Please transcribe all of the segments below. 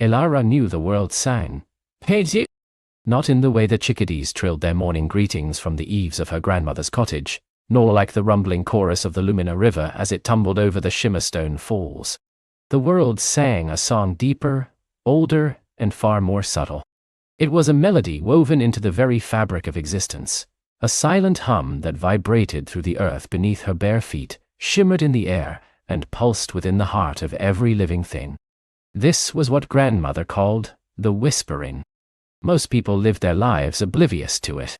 Elara knew the world sang. Paisy! Not in the way the chickadees trilled their morning greetings from the eaves of her grandmother's cottage, nor like the rumbling chorus of the Lumina River as it tumbled over the Shimmerstone Falls. The world sang a song deeper, older, and far more subtle. It was a melody woven into the very fabric of existence, a silent hum that vibrated through the earth beneath her bare feet, shimmered in the air, and pulsed within the heart of every living thing. This was what grandmother called the whispering. Most people lived their lives oblivious to it.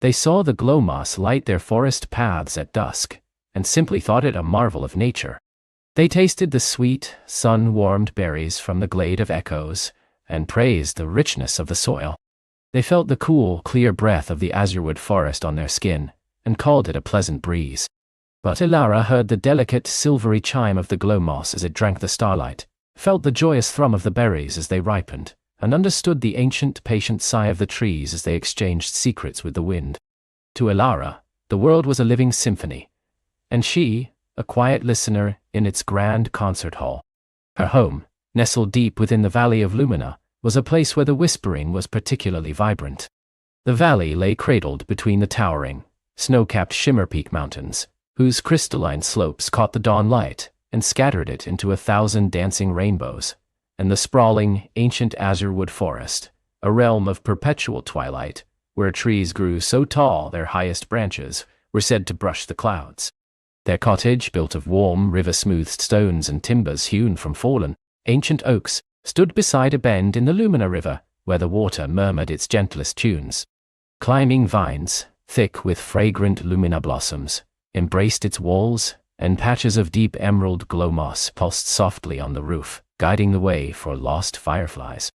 They saw the glow moss light their forest paths at dusk, and simply thought it a marvel of nature. They tasted the sweet, sun-warmed berries from the glade of echoes, and praised the richness of the soil. They felt the cool, clear breath of the azurwood forest on their skin, and called it a pleasant breeze. But Elara heard the delicate, silvery chime of the glow moss as it drank the starlight, felt the joyous thrum of the berries as they ripened, and understood the ancient, patient sigh of the trees as they exchanged secrets with the wind. To Elara, the world was a living symphony, and she, a quiet listener in its grand concert hall. Her home, nestled deep within the Valley of Lumina, was a place where the whispering was particularly vibrant. The valley lay cradled between the towering, snow-capped Shimmer Peak mountains, whose crystalline slopes caught the dawn light and scattered it into 1,000 dancing rainbows, and the sprawling, ancient azurwood forest, a realm of perpetual twilight, where trees grew so tall their highest branches were said to brush the clouds. Their cottage, built of warm, river-smoothed stones and timbers hewn from fallen, ancient oaks, stood beside a bend in the Lumina River, where the water murmured its gentlest tunes. Climbing vines, thick with fragrant Lumina blossoms, embraced its walls, and patches of deep emerald glow moss pulsed softly on the roof, guiding the way for lost fireflies.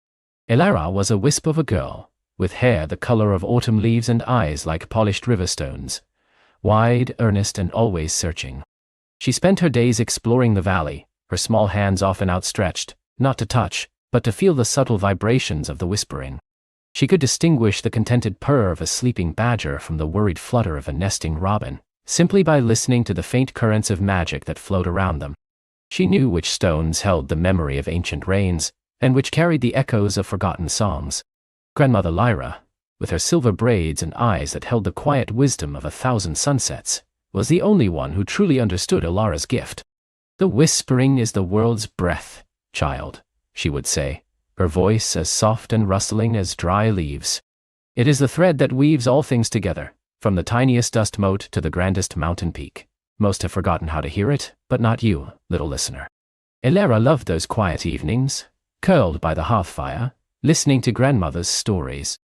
Elara was a wisp of a girl, with hair the color of autumn leaves and eyes like polished river stones, wide, earnest, and always searching. She spent her days exploring the valley, her small hands often outstretched, not to touch, but to feel the subtle vibrations of the whispering. She could distinguish the contented purr of a sleeping badger from the worried flutter of a nesting robin, simply by listening to the faint currents of magic that flowed around them. She knew which stones held the memory of ancient rains, and which carried the echoes of forgotten songs. Grandmother Lyra, with her silver braids and eyes that held the quiet wisdom of 1,000 sunsets, was the only one who truly understood Elara's gift. "The whispering is the world's breath, child," she would say, her voice as soft and rustling as dry leaves. "It is the thread that weaves all things together, from the tiniest dust mote to the grandest mountain peak. Most have forgotten how to hear it, but not you, little listener." Elara loved those quiet evenings, curled by the hearth fire, listening to grandmother's stories.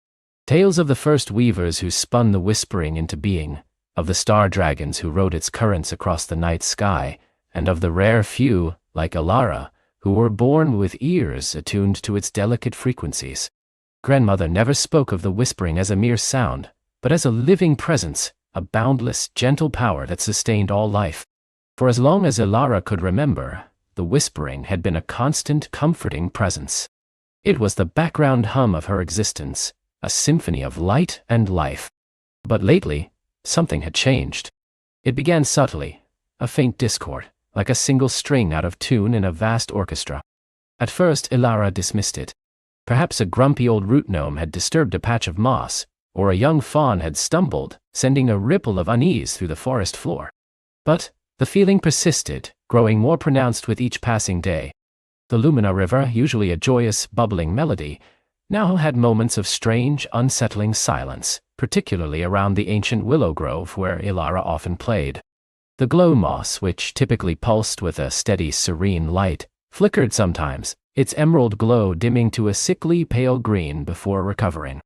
Tales of the first weavers who spun the whispering into being, of the star dragons who rode its currents across the night sky, and of the rare few, like Elara, who were born with ears attuned to its delicate frequencies. Grandmother never spoke of the whispering as a mere sound, but as a living presence, a boundless, gentle power that sustained all life. For as long as Elara could remember, the whispering had been a constant, comforting presence. It was the background hum of her existence, a symphony of light and life. But lately, something had changed. It began subtly, a faint discord, like a single string out of tune in a vast orchestra. At first, Elara dismissed it. Perhaps a grumpy old root gnome had disturbed a patch of moss, or a young fawn had stumbled, sending a ripple of unease through the forest floor. But the feeling persisted, growing more pronounced with each passing day. The Lumina River, usually a joyous, bubbling melody, now had moments of strange, unsettling silence, particularly around the ancient willow grove where Elara often played. The glow moss, which typically pulsed with a steady, serene light, flickered sometimes, its emerald glow dimming to a sickly pale green before recovering.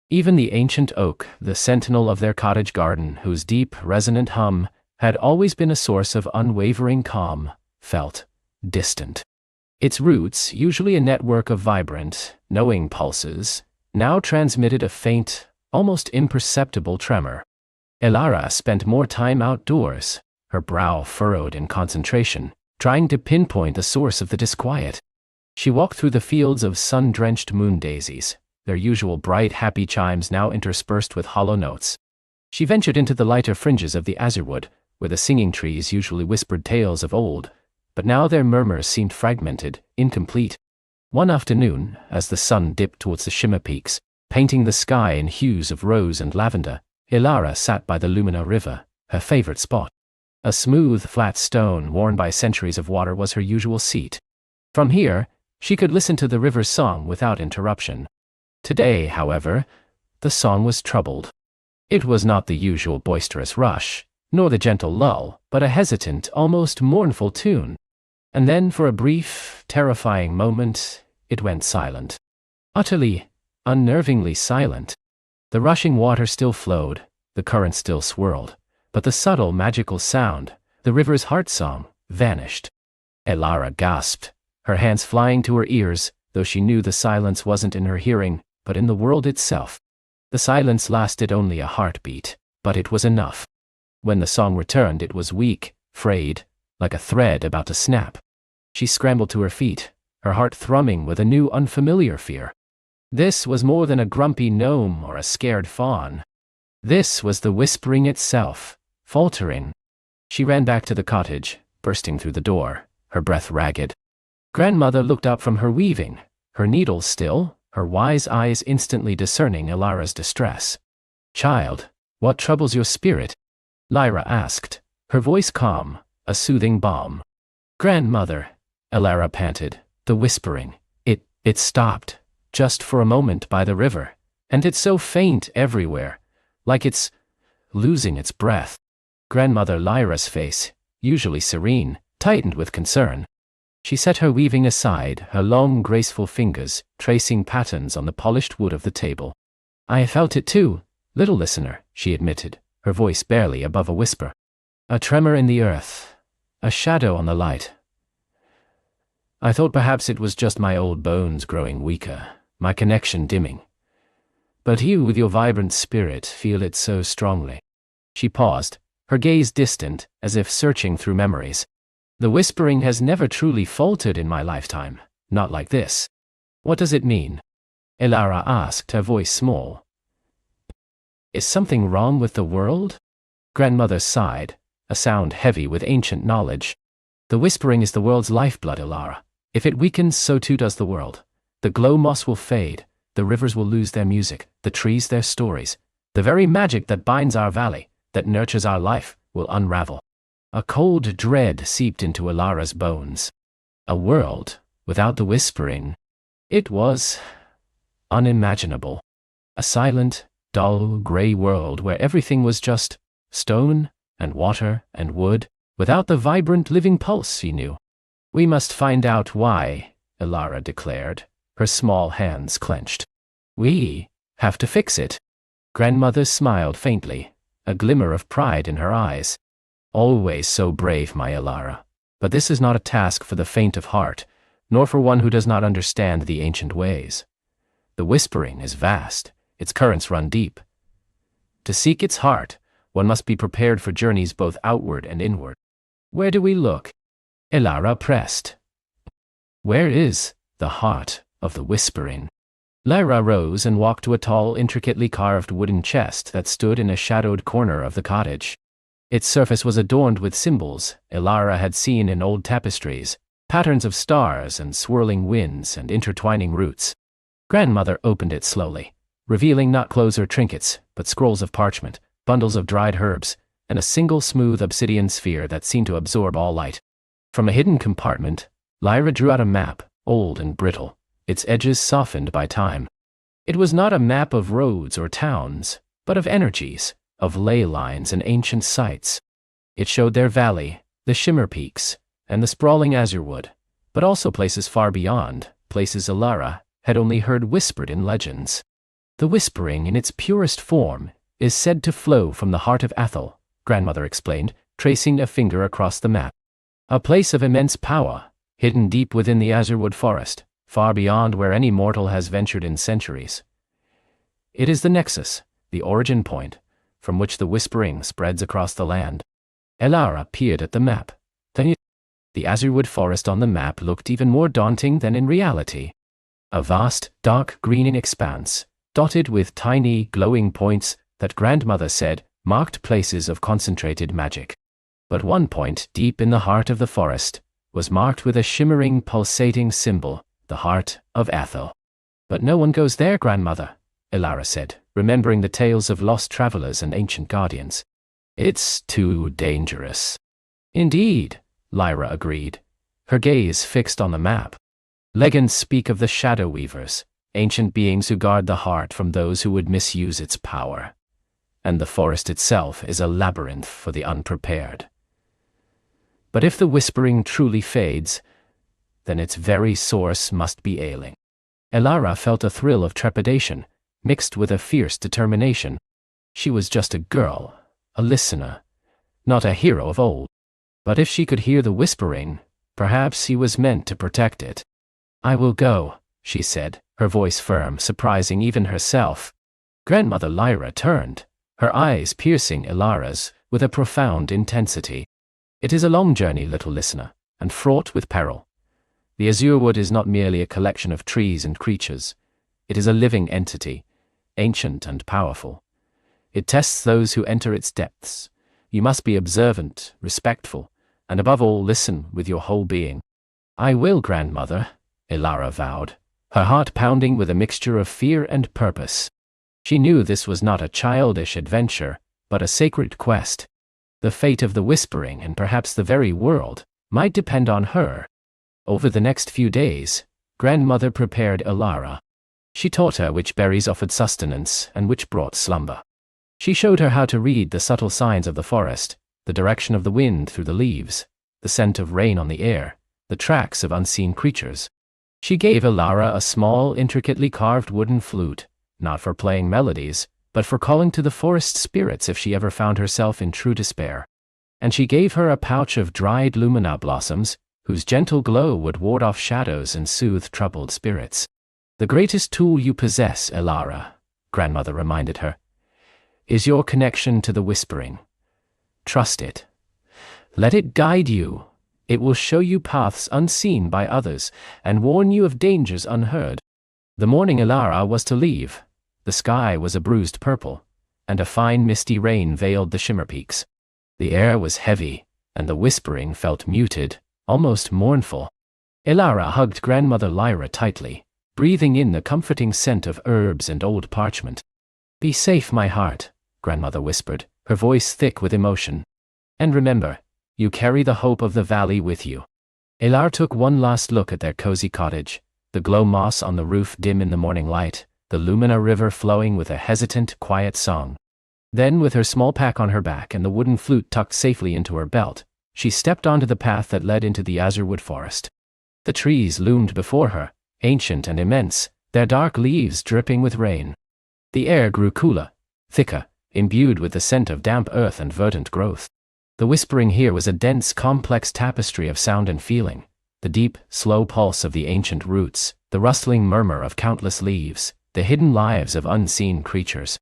Even the ancient oak, the sentinel of their cottage garden, whose deep, resonant hum had always been a source of unwavering calm, felt distant. Its roots, usually a network of vibrant, knowing pulses, now transmitted a faint, almost imperceptible tremor. Elara spent more time outdoors, her brow furrowed in concentration, trying to pinpoint the source of the disquiet. She walked through the fields of sun-drenched moon daisies, their usual bright, happy chimes now interspersed with hollow notes. She ventured into the lighter fringes of the azurwood, where the singing trees usually whispered tales of old, but now their murmurs seemed fragmented, incomplete. One afternoon, as the sun dipped towards the shimmer peaks, painting the sky in hues of rose and lavender, Ilara sat by the Lumina River, her favorite spot. A smooth, flat stone worn by centuries of water was her usual seat. From here, she could listen to the river's song without interruption. Today, however, the song was troubled. It was not the usual boisterous rush, nor the gentle lull, but a hesitant, almost mournful tune. And then, for a brief, terrifying moment, it went silent. Utterly, unnervingly silent. The rushing water still flowed, the current still swirled, but the subtle, magical sound, the river's heart song, vanished. Ilara gasped, her hands flying to her ears, though she knew the silence wasn't in her hearing, but in the world itself. The silence lasted only a heartbeat, but it was enough. When the song returned, it was weak, frayed, like a thread about to snap. She scrambled to her feet, her heart thrumming with a new unfamiliar fear. This was more than a grumpy gnome or a scared fawn. This was the whispering itself, faltering. She ran back to the cottage, bursting through the door, her breath ragged. Grandmother looked up from her weaving, her needle still, her wise eyes instantly discerning Ilara's distress. "Child, what troubles your spirit?" Lyra asked, her voice calm, a soothing balm. "Grandmother," Ilara panted, the whispering. It stopped, just for a moment by the river, and it's so faint everywhere, like it's losing its breath." Grandmother Lyra's face, usually serene, tightened with concern. She set her weaving aside, her long, graceful fingers tracing patterns on the polished wood of the table. "I felt it too, little listener," she admitted, her voice barely above a whisper. "A tremor in the earth, a shadow on the light. I thought perhaps it was just my old bones growing weaker, my connection dimming. But you, with your vibrant spirit, feel it so strongly." She paused, her gaze distant, as if searching through memories. "The whispering has never truly faltered in my lifetime, not like this." "What does it mean?" Ilara asked, her voice small. "Is something wrong with the world?" Grandmother sighed, a sound heavy with ancient knowledge. "The whispering is the world's lifeblood, Ilara. If it weakens, so too does the world. The glow moss will fade, the rivers will lose their music, the trees their stories. The very magic that binds our valley, that nurtures our life, will unravel." A cold dread seeped into Ilara's bones. A world without the whispering. It was unimaginable. A silent, dull, grey world where everything was just stone and water and wood, without the vibrant living pulse she knew. "We must find out why," Ilara declared, her small hands clenched. "We have to fix it." Grandmother smiled faintly, a glimmer of pride in her eyes. "Always so brave, my Ilara. But this is not a task for the faint of heart, nor for one who does not understand the ancient ways. The whispering is vast, its currents run deep. To seek its heart, one must be prepared for journeys both outward and inward. Where do we look?" Ilara pressed. "Where is the heart of the whispering?" Lyra rose and walked to a tall, intricately carved wooden chest that stood in a shadowed corner of the cottage. Its surface was adorned with symbols Ilara had seen in old tapestries, patterns of stars and swirling winds and intertwining roots. Grandmother opened it slowly, revealing not clothes or trinkets, but scrolls of parchment, bundles of dried herbs, and a single smooth obsidian sphere that seemed to absorb all light. From a hidden compartment, Lyra drew out a map, old and brittle, its edges softened by time. It was not a map of roads or towns, but of energies, of ley lines and ancient sites. It showed their valley, the shimmer peaks, and the sprawling azure-wood, but also places far beyond, places Ilara had only heard whispered in legends. "The whispering, in its purest form, is said to flow from the heart of Athel," Grandmother explained, tracing a finger across the map. "A place of immense power, hidden deep within the azure-wood forest, far beyond where any mortal has ventured in centuries. It is the nexus, the origin point, from which the whispering spreads across the land." Ilara peered at the map. The azure-wood forest on the map looked even more daunting than in reality. A vast, dark greening expanse, dotted with tiny, glowing points that Grandmother said marked places of concentrated magic. But one point, deep in the heart of the forest, was marked with a shimmering, pulsating symbol, the heart of Athel. But no one goes there, grandmother, Elara said, remembering the tales of lost travelers and ancient guardians. It's too dangerous. Indeed, Lyra agreed, her gaze fixed on the map. Legends speak of the shadow weavers, ancient beings who guard the heart from those who would misuse its power. And the forest itself is a labyrinth for the unprepared. But if the whispering truly fades, then its very source must be ailing. Elara felt a thrill of trepidation, mixed with a fierce determination. She was just a girl, a listener, not a hero of old. But if she could hear the whispering, perhaps he was meant to protect it. I will go, she said, her voice firm, surprising even herself. Grandmother Lyra turned, her eyes piercing Elara's with a profound intensity. It is a long journey, little listener, and fraught with peril. The azure wood is not merely a collection of trees and creatures. It is a living entity, ancient and powerful. It tests those who enter its depths. You must be observant, respectful, and above all listen with your whole being. I will, grandmother, Elara vowed, her heart pounding with a mixture of fear and purpose. She knew this was not a childish adventure, but a sacred quest. The fate of the whispering and perhaps the very world might depend on her. Over the next few days, grandmother prepared Elara. She taught her which berries offered sustenance and which brought slumber. She showed her how to read the subtle signs of the forest, the direction of the wind through the leaves, the scent of rain on the air, the tracks of unseen creatures. She gave Elara a small, intricately carved wooden flute, not for playing melodies, but for calling to the forest spirits if she ever found herself in true despair. And she gave her a pouch of dried lumina blossoms, whose gentle glow would ward off shadows and soothe troubled spirits. The greatest tool you possess, Elara, grandmother reminded her, is your connection to the whispering. Trust it. Let it guide you. It will show you paths unseen by others and warn you of dangers unheard. The morning Elara was to leave, the sky was a bruised purple, and a fine misty rain veiled the shimmer peaks. The air was heavy, and the whispering felt muted, almost mournful. Elara hugged grandmother Lyra tightly, breathing in the comforting scent of herbs and old parchment. Be safe, my heart, grandmother whispered, her voice thick with emotion. And remember, you carry the hope of the valley with you. Elara took one last look at their cozy cottage, the glow moss on the roof dim in the morning light, the Lumina River flowing with a hesitant, quiet song. Then, with her small pack on her back and the wooden flute tucked safely into her belt, she stepped onto the path that led into the azurewood forest. The trees loomed before her, ancient and immense, their dark leaves dripping with rain. The air grew cooler, thicker, imbued with the scent of damp earth and verdant growth. The whispering here was a dense, complex tapestry of sound and feeling, the deep, slow pulse of the ancient roots, the rustling murmur of countless leaves, the hidden lives of unseen creatures.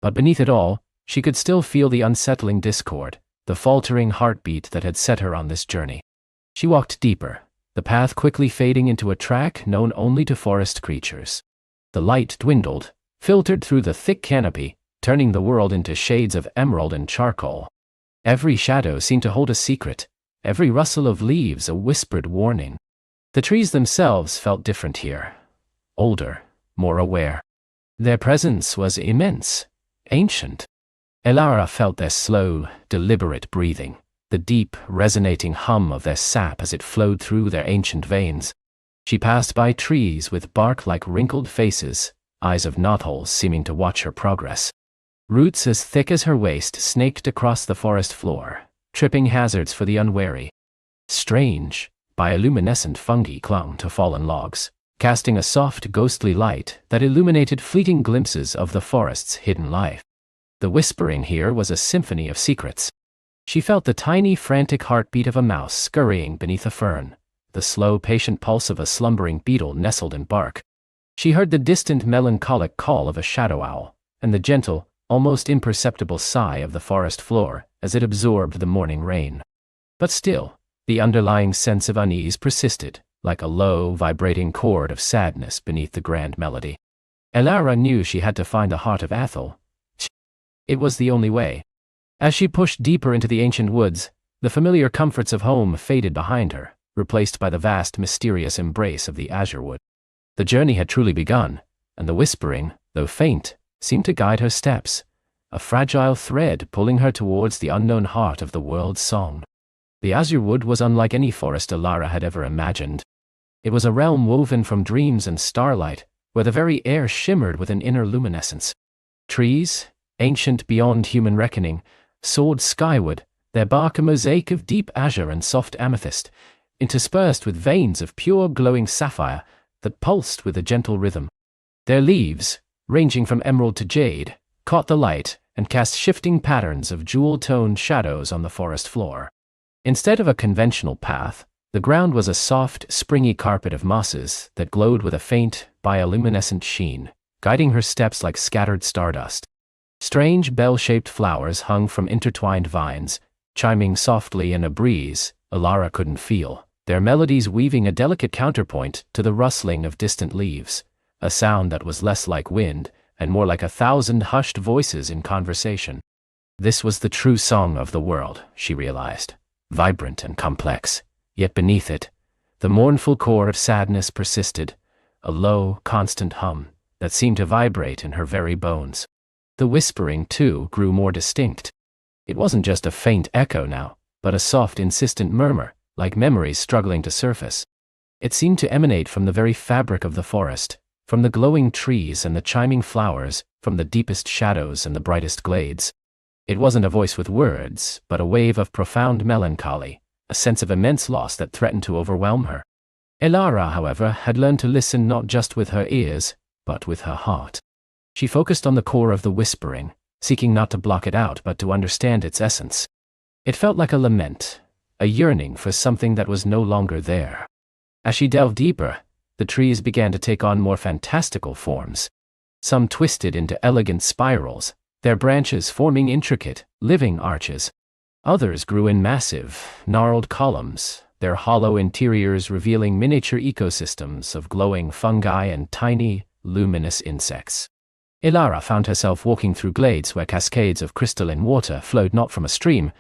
But beneath it all, she could still feel the unsettling discord, the faltering heartbeat that had set her on this journey. She walked deeper, the path quickly fading into a track known only to forest creatures. The light dwindled, filtered through the thick canopy, turning the world into shades of emerald and charcoal. Every shadow seemed to hold a secret, every rustle of leaves a whispered warning. The trees themselves felt different here, older, more aware. Their presence was immense, ancient. Elara felt their slow, deliberate breathing, the deep, resonating hum of their sap as it flowed through their ancient veins. She passed by trees with bark like wrinkled faces, eyes of knotholes seeming to watch her progress. Roots as thick as her waist snaked across the forest floor, tripping hazards for the unwary. Strange, bioluminescent fungi clung to fallen logs, casting a soft, ghostly light that illuminated fleeting glimpses of the forest's hidden life. The whispering here was a symphony of secrets. She felt the tiny, frantic heartbeat of a mouse scurrying beneath a fern, the slow, patient pulse of a slumbering beetle nestled in bark. She heard the distant, melancholic call of a shadow owl, and the gentle, almost imperceptible sigh of the forest floor as it absorbed the morning rain. But still, the underlying sense of unease persisted, like a low, vibrating chord of sadness beneath the grand melody. Elara knew she had to find the heart of Athel. It was the only way. As she pushed deeper into the ancient woods, the familiar comforts of home faded behind her, replaced by the vast, mysterious embrace of the azurewood. The journey had truly begun, and the whispering, though faint, seemed to guide her steps, a fragile thread pulling her towards the unknown heart of the world's song. The azure wood was unlike any forest Elara had ever imagined. It was a realm woven from dreams and starlight, where the very air shimmered with an inner luminescence. Trees, ancient beyond human reckoning, soared skyward, their bark a mosaic of deep azure and soft amethyst, interspersed with veins of pure glowing sapphire that pulsed with a gentle rhythm. Their leaves, ranging from emerald to jade, caught the light and cast shifting patterns of jewel-toned shadows on the forest floor. Instead of a conventional path, the ground was a soft, springy carpet of mosses that glowed with a faint, bioluminescent sheen, guiding her steps like scattered stardust. Strange bell-shaped flowers hung from intertwined vines, chiming softly in a breeze Elara couldn't feel, their melodies weaving a delicate counterpoint to the rustling of distant leaves, a sound that was less like wind and more like 1,000 hushed voices in conversation. This was the true song of the world, she realized, vibrant and complex, yet beneath it, the mournful core of sadness persisted, a low, constant hum that seemed to vibrate in her very bones. The whispering, too, grew more distinct. It wasn't just a faint echo now, but a soft, insistent murmur, like memories struggling to surface. It seemed to emanate from the very fabric of the forest, from the glowing trees and the chiming flowers, from the deepest shadows and the brightest glades. It wasn't a voice with words, but a wave of profound melancholy, a sense of immense loss that threatened to overwhelm her. Elara, however, had learned to listen not just with her ears, but with her heart. She focused on the core of the whispering, seeking not to block it out but to understand its essence. It felt like a lament, a yearning for something that was no longer there. As she delved deeper, the trees began to take on more fantastical forms. Some twisted into elegant spirals, their branches forming intricate, living arches. Others grew in massive, gnarled columns, their hollow interiors revealing miniature ecosystems of glowing fungi and tiny, luminous insects. Elara found herself walking through glades where cascades of crystalline water flowed not from a stream,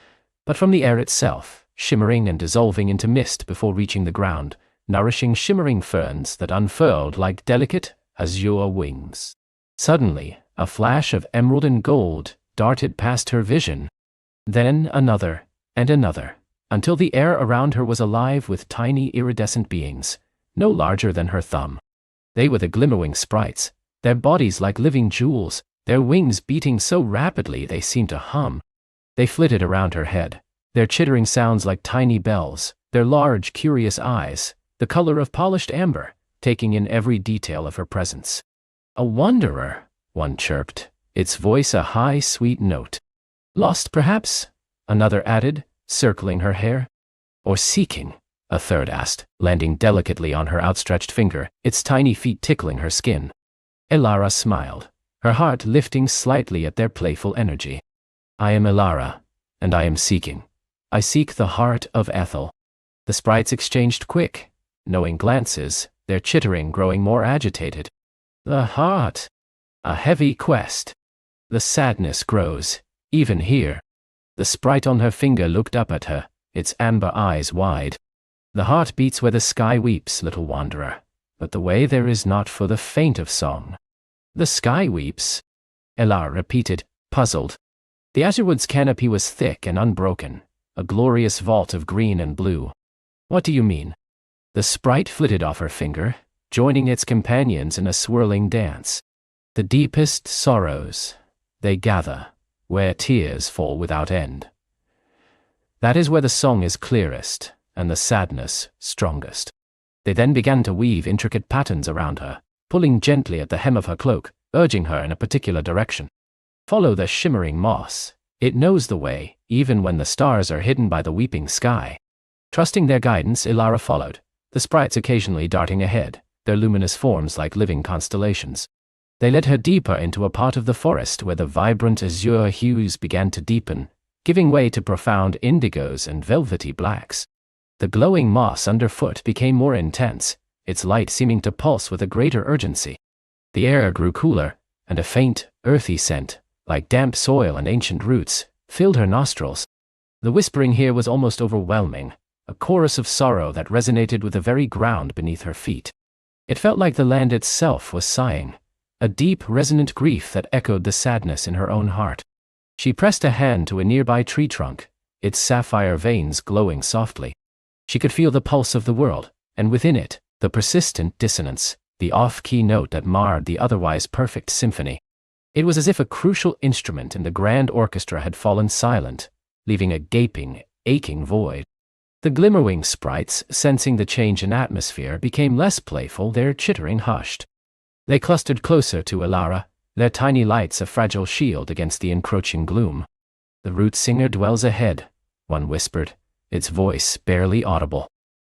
but from the air itself, shimmering and dissolving into mist before reaching the ground, nourishing shimmering ferns that unfurled like delicate, azure wings. Suddenly, a flash of emerald and gold darted past her vision. Then another, and another, until the air around her was alive with tiny iridescent beings, no larger than her thumb. They were the glimmering sprites, their bodies like living jewels, their wings beating so rapidly they seemed to hum. They flitted around her head, their chittering sounds like tiny bells, their large, curious eyes, the color of polished amber, taking in every detail of her presence. "A wanderer," one chirped, its voice a high, sweet note. "Lost, perhaps?" another added, circling her hair. "Or seeking?" a third asked, landing delicately on her outstretched finger, its tiny feet tickling her skin. Elara smiled, her heart lifting slightly at their playful energy. "I am Elara, and I am seeking. I seek the heart of Ethel." The sprites exchanged quick, knowing glances, their chittering growing more agitated. "The heart. A heavy quest. The sadness grows, even here." The sprite on her finger looked up at her, its amber eyes wide. "The heart beats where the sky weeps, little wanderer, but the way there is not for the faint of song." "The sky weeps?" Elara repeated, puzzled. The azurewood's canopy was thick and unbroken, a glorious vault of green and blue. "What do you mean?" The sprite flitted off her finger, joining its companions in a swirling dance. "The deepest sorrows, they gather, where tears fall without end. That is where the song is clearest, and the sadness strongest." They then began to weave intricate patterns around her, pulling gently at the hem of her cloak, urging her in a particular direction. "Follow the shimmering moss. It knows the way, even when the stars are hidden by the weeping sky." Trusting their guidance, Elara followed, the sprites occasionally darting ahead, their luminous forms like living constellations. They led her deeper into a part of the forest where the vibrant azure hues began to deepen, giving way to profound indigos and velvety blacks. The glowing moss underfoot became more intense, its light seeming to pulse with a greater urgency. The air grew cooler, and a faint, earthy scent, like damp soil and ancient roots, filled her nostrils. The whispering here was almost overwhelming, a chorus of sorrow that resonated with the very ground beneath her feet. It felt like the land itself was sighing, a deep, resonant grief that echoed the sadness in her own heart. She pressed a hand to a nearby tree trunk, its sapphire veins glowing softly. She could feel the pulse of the world, and within it, the persistent dissonance, the off-key note that marred the otherwise perfect symphony. It was as if a crucial instrument in the grand orchestra had fallen silent, leaving a gaping, aching void. The glimmerwing sprites, sensing the change in atmosphere, became less playful, their chittering hushed. They clustered closer to Elara, their tiny lights a fragile shield against the encroaching gloom. "The root singer dwells ahead," one whispered, its voice barely audible.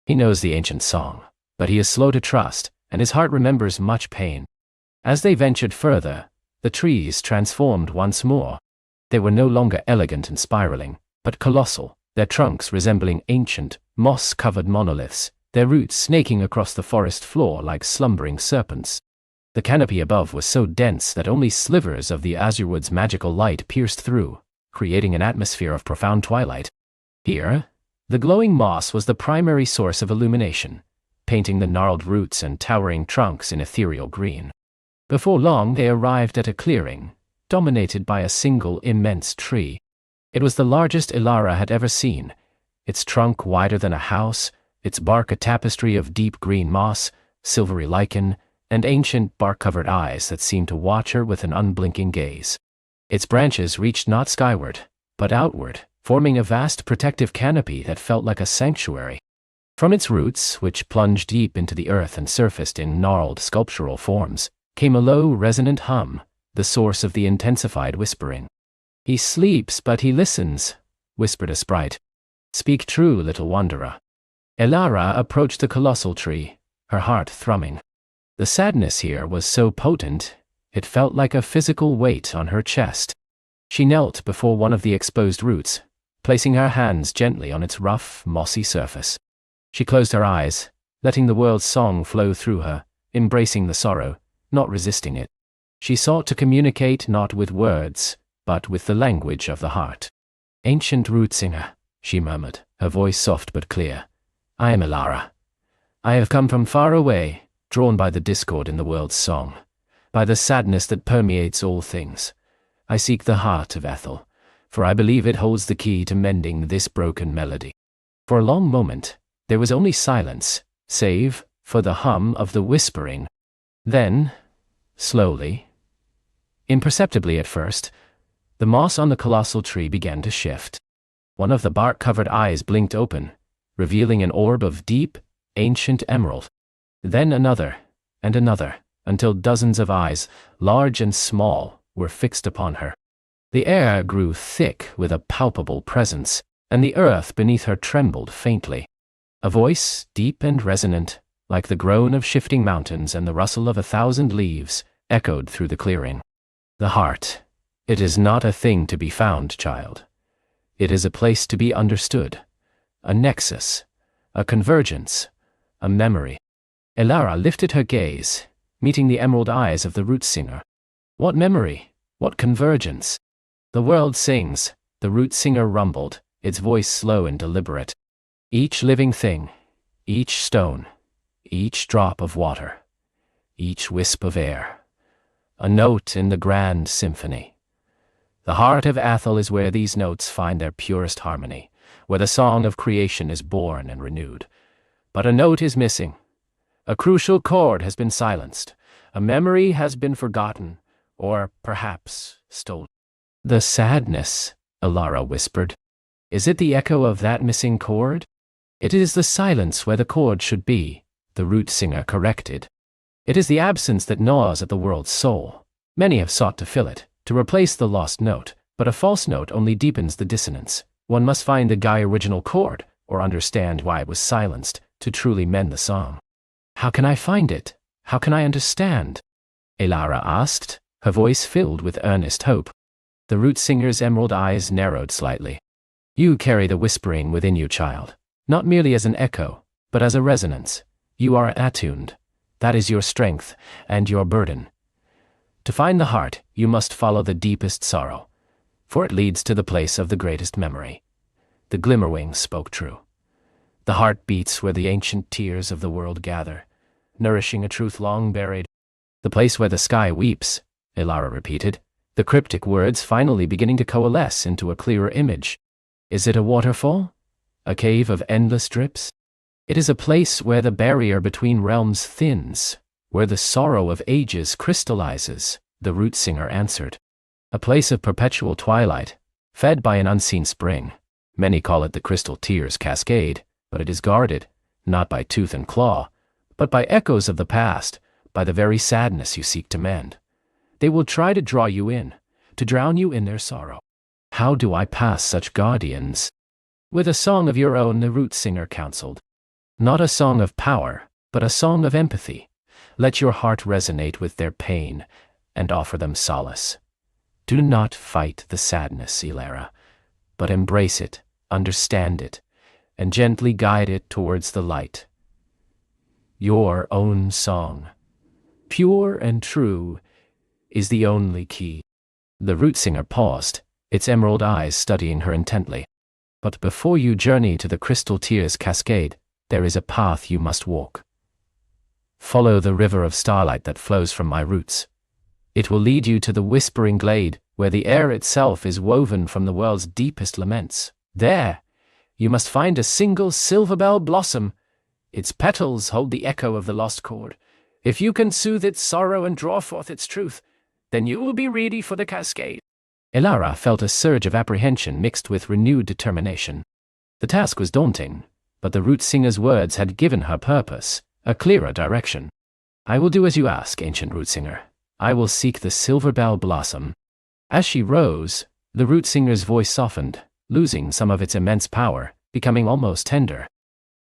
"He knows the ancient song, but he is slow to trust, and his heart remembers much pain." As they ventured further, the trees transformed once more. They were no longer elegant and spiraling, but colossal, their trunks resembling ancient, moss-covered monoliths, their roots snaking across the forest floor like slumbering serpents. The canopy above was so dense that only slivers of the azurwood's magical light pierced through, creating an atmosphere of profound twilight. Here, the glowing moss was the primary source of illumination, painting the gnarled roots and towering trunks in ethereal green. Before long they arrived at a clearing, dominated by a single immense tree. It was the largest Elara had ever seen, its trunk wider than a house, its bark a tapestry of deep green moss, silvery lichen, and ancient bark-covered eyes that seemed to watch her with an unblinking gaze. Its branches reached not skyward, but outward, forming a vast protective canopy that felt like a sanctuary. From its roots, which plunged deep into the earth and surfaced in gnarled sculptural forms, came a low, resonant hum, the source of the intensified whispering. "He sleeps, but he listens," whispered a sprite. "Speak true, little wanderer." Elara approached the colossal tree, her heart thrumming. The sadness here was so potent, it felt like a physical weight on her chest. She knelt before one of the exposed roots, placing her hands gently on its rough, mossy surface. She closed her eyes, letting the world's song flow through her, embracing the sorrow, not resisting it. She sought to communicate not with words, but with the language of the heart. "Ancient root singer," she murmured, her voice soft but clear. "I am Elara. I have come from far away, drawn by the discord in the world's song, by the sadness that permeates all things. I seek the heart of Ethel, for I believe it holds the key to mending this broken melody." For a long moment, there was only silence, save for the hum of the whispering. Then, slowly, imperceptibly at first, the moss on the colossal tree began to shift. One of the bark-covered eyes blinked open, revealing an orb of deep, ancient emerald. Then another, and another, until dozens of eyes, large and small, were fixed upon her. The air grew thick with a palpable presence, and the earth beneath her trembled faintly. A voice, deep and resonant, like the groan of shifting mountains and the rustle of 1,000 leaves, echoed through the clearing. "The heart. It is not a thing to be found, child. It is a place to be understood, a nexus, a convergence, a memory." Elara lifted her gaze, meeting the emerald eyes of the root singer. "What memory? What convergence?" "The world sings," the root singer rumbled, its voice slow and deliberate. "Each living thing, each stone, each drop of water, each wisp of air, a note in the grand symphony. The heart of Athel is where these notes find their purest harmony, where the song of creation is born and renewed. But a note is missing. A crucial chord has been silenced. A memory has been forgotten, or perhaps stolen." "The sadness," Elara whispered. "Is it the echo of that missing chord?" "It is the silence where the chord should be," the root singer corrected. "It is the absence that gnaws at the world's soul. Many have sought to fill it, to replace the lost note, but a false note only deepens the dissonance. One must find the original chord, or understand why it was silenced, to truly mend the song." "How can I find it? How can I understand?" Elara asked, her voice filled with earnest hope. The root singer's emerald eyes narrowed slightly. "You carry the whispering within you, child, not merely as an echo, but as a resonance. You are attuned. That is your strength and your burden. To find the heart, you must follow the deepest sorrow, for it leads to the place of the greatest memory." The glimmerwing spoke true. The heart beats where the ancient tears of the world gather. nourishing a truth long buried. The place where the sky weeps, Ilara repeated, the cryptic words finally beginning to coalesce into a clearer image. Is it a waterfall? A cave of endless drips? It is a place where the barrier between realms thins, where the sorrow of ages crystallizes, the root singer answered. A place of perpetual twilight, fed by an unseen spring. Many call it the crystal tears cascade, but it is guarded, not by tooth and claw, but by echoes of the past, by the very sadness you seek to mend. They will try to draw you in, to drown you in their sorrow. How do I pass such guardians? With a song of your own, the root singer counseled. Not a song of power, but a song of empathy. Let your heart resonate with their pain, and offer them solace. Do not fight the sadness, Ilara, but embrace it, understand it, and gently guide it towards the light. Your own song, pure and true, is the only key. The root singer paused, its emerald eyes studying her intently. But before you journey to the crystal tears cascade, there is a path you must walk. Follow the river of starlight that flows from my roots. It will lead you to the whispering glade, where the air itself is woven from the world's deepest laments. There, you must find a single silver bell blossom. Its petals hold the echo of the lost chord. If you can soothe its sorrow and draw forth its truth, then you will be ready for the cascade. Ilara felt a surge of apprehension mixed with renewed determination. The task was daunting, but the root singer's words had given her purpose, a clearer direction. I will do as you ask, ancient root singer. I will seek the silver bell blossom. As she rose, the root singer's voice softened, losing some of its immense power, becoming almost tender.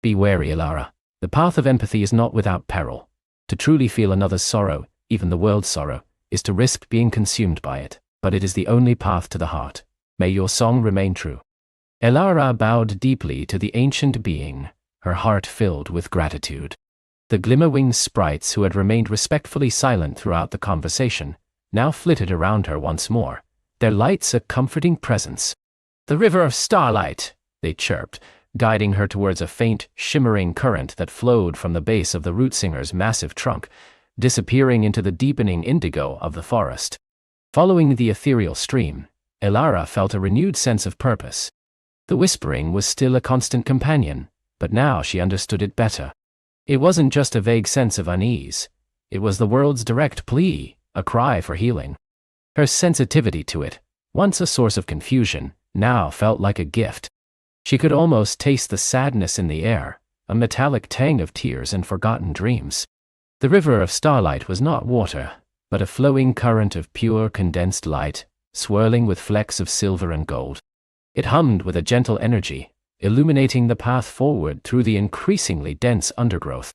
Be wary, Ilara. The path of empathy is not without peril. To truly feel another's sorrow, even the world's sorrow, is to risk being consumed by it, but it is the only path to the heart. May your song remain true. Ilara bowed deeply to the ancient being, her heart filled with gratitude. The glimmer-winged sprites who had remained respectfully silent throughout the conversation now flitted around her once more, their lights a comforting presence. The river of starlight, they chirped, guiding her towards a faint, shimmering current that flowed from the base of the root singer's massive trunk, disappearing into the deepening indigo of the forest. Following the ethereal stream, Ilara felt a renewed sense of purpose. The whispering was still a constant companion, but now she understood it better. It wasn't just a vague sense of unease. It was the world's direct plea, a cry for healing. Her sensitivity to it, once a source of confusion, now felt like a gift. She could almost taste the sadness in the air, a metallic tang of tears and forgotten dreams. The river of starlight was not water, but a flowing current of pure condensed light, swirling with flecks of silver and gold. It hummed with a gentle energy, illuminating the path forward through the increasingly dense undergrowth.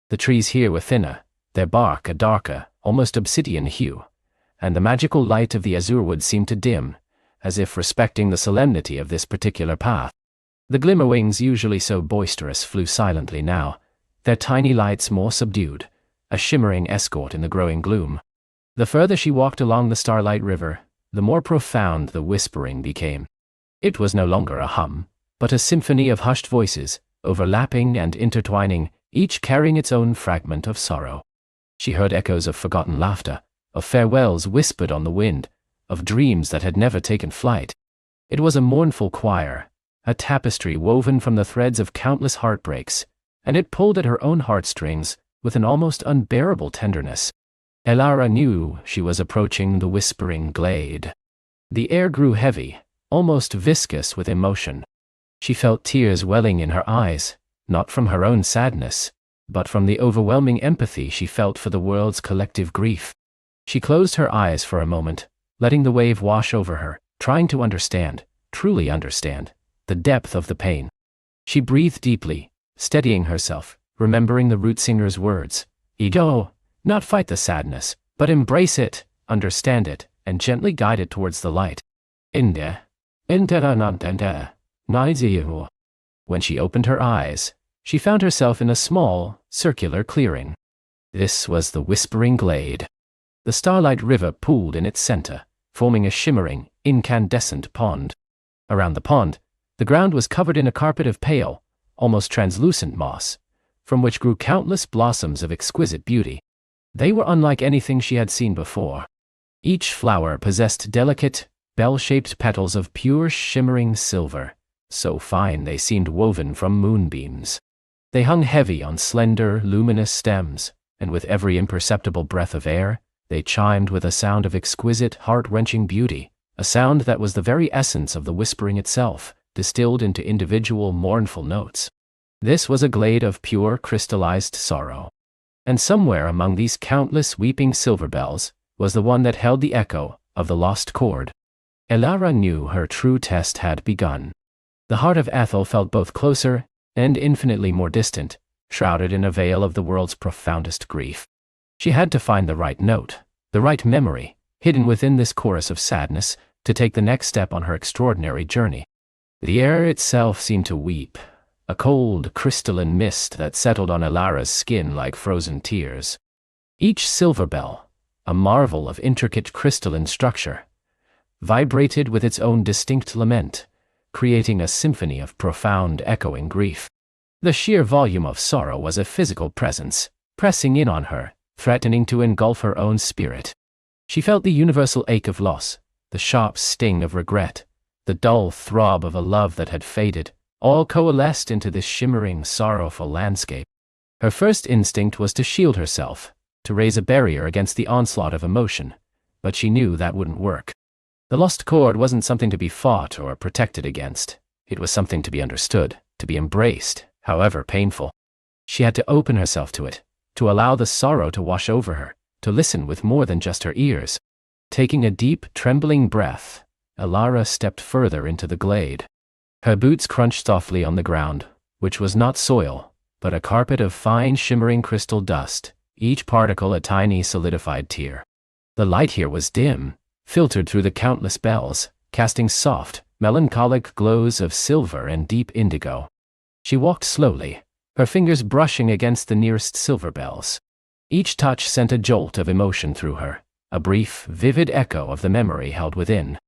The trees here were thinner, their bark a darker, almost obsidian hue, and the magical light of the azure wood seemed to dim, as if respecting the solemnity of this particular path. The glimmerwings, usually so boisterous, flew silently now, their tiny lights more subdued, a shimmering escort in the growing gloom. The further she walked along the starlight river, the more profound the whispering became. It was no longer a hum, but a symphony of hushed voices, overlapping and intertwining, each carrying its own fragment of sorrow. She heard echoes of forgotten laughter, of farewells whispered on the wind, of dreams that had never taken flight. It was a mournful choir, a tapestry woven from the threads of countless heartbreaks, and it pulled at her own heartstrings with an almost unbearable tenderness. Ilara knew she was approaching the whispering glade. The air grew heavy, almost viscous with emotion. She felt tears welling in her eyes, not from her own sadness, but from the overwhelming empathy she felt for the world's collective grief. She closed her eyes for a moment, letting the wave wash over her, trying to understand, truly understand, the depth of the pain. She breathed deeply, steadying herself, remembering the root singer's words. Ego, not fight the sadness, but embrace it, understand it, and gently guide it towards the light. When she opened her eyes, she found herself in a small, circular clearing. This was the Whispering Glade. The starlight river pooled in its center, forming a shimmering, incandescent pond. Around the pond, the ground was covered in a carpet of pale, almost translucent moss, from which grew countless blossoms of exquisite beauty. They were unlike anything she had seen before. Each flower possessed delicate, bell-shaped petals of pure shimmering silver, so fine they seemed woven from moonbeams. They hung heavy on slender, luminous stems, and with every imperceptible breath of air, they chimed with a sound of exquisite, heart-wrenching beauty, a sound that was the very essence of the whispering itself, distilled into individual mournful notes. This was a glade of pure crystallized sorrow. And somewhere among these countless weeping silver bells was the one that held the echo of the lost chord. Elara knew her true test had begun. The heart of Ethel felt both closer and infinitely more distant, shrouded in a veil of the world's profoundest grief. She had to find the right note, the right memory, hidden within this chorus of sadness, to take the next step on her extraordinary journey. The air itself seemed to weep, a cold, crystalline mist that settled on Elara's skin like frozen tears. Each silver bell, a marvel of intricate crystalline structure, vibrated with its own distinct lament, creating a symphony of profound, echoing grief. The sheer volume of sorrow was a physical presence, pressing in on her, threatening to engulf her own spirit. She felt the universal ache of loss, the sharp sting of regret, the dull throb of a love that had faded, all coalesced into this shimmering, sorrowful landscape. Her first instinct was to shield herself, to raise a barrier against the onslaught of emotion, but she knew that wouldn't work. The lost chord wasn't something to be fought or protected against. It was something to be understood, to be embraced, however painful. She had to open herself to it, to allow the sorrow to wash over her, to listen with more than just her ears. Taking a deep, trembling breath, Elara stepped further into the glade. Her boots crunched softly on the ground, which was not soil, but a carpet of fine shimmering crystal dust, each particle a tiny solidified tear. The light here was dim, filtered through the countless bells, casting soft, melancholic glows of silver and deep indigo. She walked slowly, her fingers brushing against the nearest silver bells. Each touch sent a jolt of emotion through her, a brief, vivid echo of the memory held within.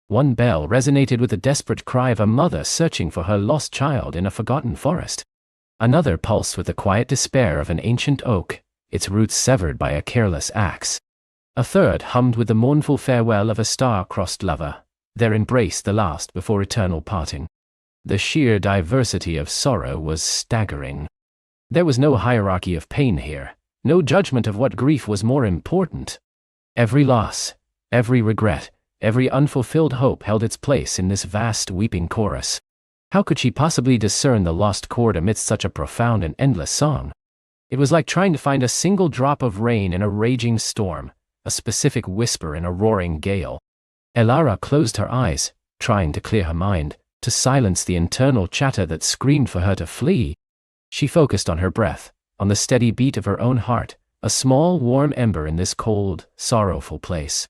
One bell resonated with the desperate cry of a mother searching for her lost child in a forgotten forest. Another pulsed with the quiet despair of an ancient oak, its roots severed by a careless axe. A third hummed with the mournful farewell of a star-crossed lover, their embrace the last before eternal parting. The sheer diversity of sorrow was staggering. There was no hierarchy of pain here, no judgment of what grief was more important. Every loss, every regret, every unfulfilled hope held its place in this vast weeping chorus. How could she possibly discern the lost chord amidst such a profound and endless song? It was like trying to find a single drop of rain in a raging storm, a specific whisper in a roaring gale. Elara closed her eyes, trying to clear her mind, to silence the internal chatter that screamed for her to flee. She focused on her breath, on the steady beat of her own heart, a small warm ember in this cold, sorrowful place.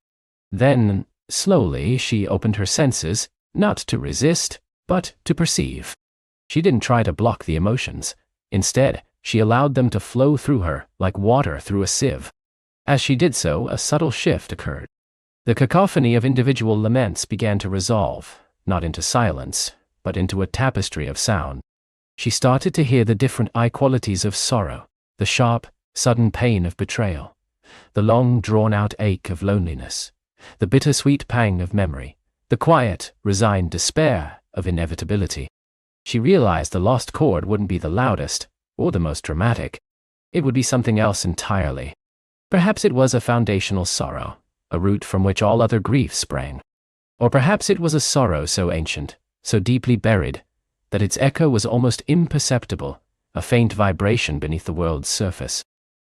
Then, slowly, she opened her senses, not to resist, but to perceive. She didn't try to block the emotions. Instead, she allowed them to flow through her, like water through a sieve. As she did so, a subtle shift occurred. The cacophony of individual laments began to resolve, not into silence, but into a tapestry of sound. She started to hear the different qualities of sorrow, the sharp, sudden pain of betrayal, the long, drawn-out ache of loneliness, the bittersweet pang of memory, the quiet, resigned despair of inevitability. She realized the lost chord wouldn't be the loudest, or the most dramatic. It would be something else entirely. Perhaps it was a foundational sorrow, a root from which all other griefs sprang. Or perhaps it was a sorrow so ancient, so deeply buried, that its echo was almost imperceptible, a faint vibration beneath the world's surface.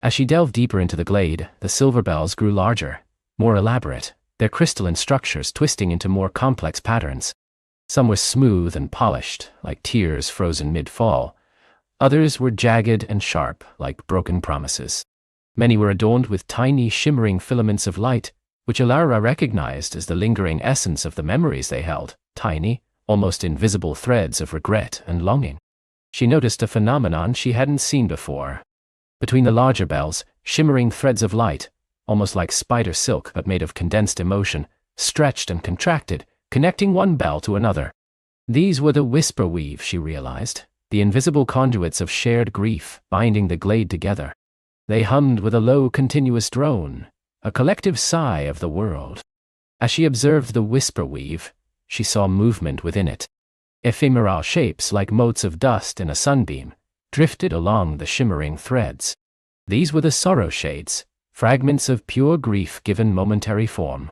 As she delved deeper into the glade, the silver bells grew larger, more elaborate, their crystalline structures twisting into more complex patterns. Some were smooth and polished, like tears frozen mid-fall. Others were jagged and sharp, like broken promises. Many were adorned with tiny, shimmering filaments of light, which Elara recognized as the lingering essence of the memories they held, tiny, almost invisible threads of regret and longing. She noticed a phenomenon she hadn't seen before. Between the larger bells, shimmering threads of light, almost like spider silk but made of condensed emotion, stretched and contracted, connecting one bell to another. These were the whisper weave, she realized, the invisible conduits of shared grief binding the glade together. They hummed with a low, continuous drone, a collective sigh of the world. As she observed the whisper weave, she saw movement within it. Ephemeral shapes like motes of dust in a sunbeam drifted along the shimmering threads. These were the sorrow shades, fragments of pure grief given momentary form.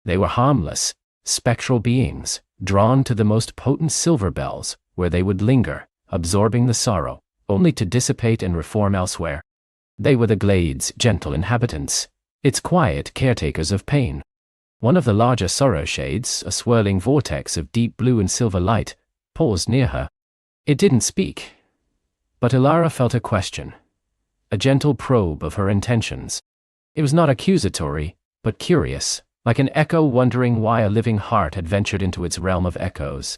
They were harmless, spectral beings, drawn to the most potent silver bells, where they would linger, absorbing the sorrow, only to dissipate and reform elsewhere. They were the glade's gentle inhabitants, its quiet caretakers of pain. One of the larger sorrow shades, a swirling vortex of deep blue and silver light, paused near her. It didn't speak, but Ilara felt a question, a gentle probe of her intentions. It was not accusatory, but curious, like an echo wondering why a living heart had ventured into its realm of echoes.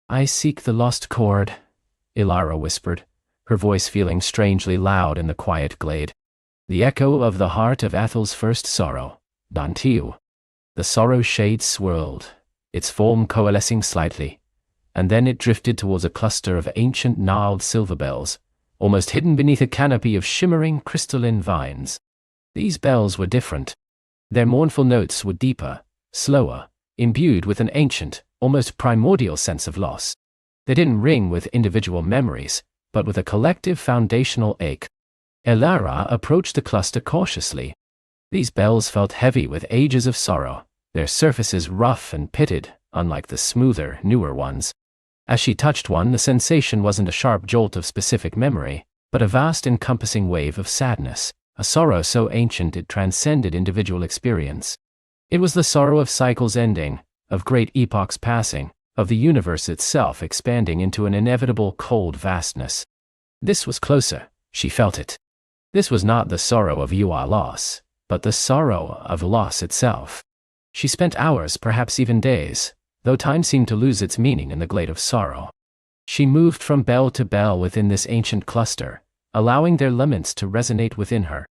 "I seek the lost chord," Ilara whispered, her voice feeling strangely loud in the quiet glade. The echo of the heart of Ethel's first sorrow, Dantiu. The sorrow shade swirled, its foam coalescing slightly, and then it drifted towards a cluster of ancient gnarled silver bells, almost hidden beneath a canopy of shimmering crystalline vines. These bells were different. Their mournful notes were deeper, slower, imbued with an ancient, almost primordial sense of loss. They didn't ring with individual memories, but with a collective foundational ache. Ilara approached the cluster cautiously. These bells felt heavy with ages of sorrow, their surfaces rough and pitted, unlike the smoother, newer ones. As she touched one, the sensation wasn't a sharp jolt of specific memory, but a vast encompassing wave of sadness, a sorrow so ancient it transcended individual experience. It was the sorrow of cycles ending, of great epochs passing, of the universe itself expanding into an inevitable cold vastness. This was closer, she felt it. This was not the sorrow of Yua loss, but the sorrow of loss itself. She spent hours, perhaps even days, though time seemed to lose its meaning in the glade of sorrow. She moved from bell to bell within this ancient cluster, allowing their laments to resonate within her.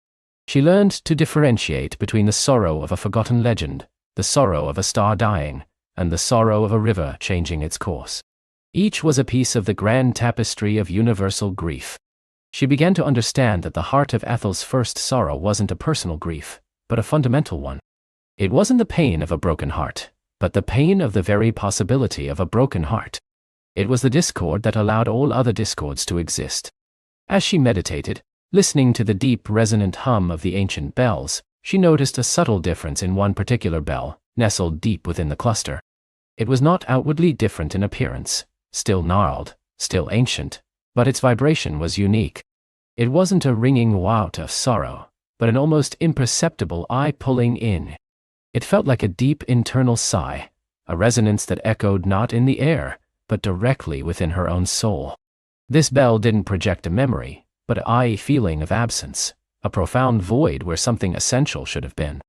She learned to differentiate between the sorrow of a forgotten legend, the sorrow of a star dying, and the sorrow of a river changing its course. Each was a piece of the grand tapestry of universal grief. She began to understand that the heart of Ethel's first sorrow wasn't a personal grief, but a fundamental one. It wasn't the pain of a broken heart, but the pain of the very possibility of a broken heart. It was the discord that allowed all other discords to exist. As she meditated, listening to the deep resonant hum of the ancient bells, she noticed a subtle difference in one particular bell, nestled deep within the cluster. It was not outwardly different in appearance, still gnarled, still ancient, but its vibration was unique. It wasn't a ringing wout of sorrow, but an almost imperceptible eye-pulling in. It felt like a deep internal sigh, a resonance that echoed not in the air, but directly within her own soul. This bell didn't project a memory, but a feeling of absence, a profound void where something essential should have been.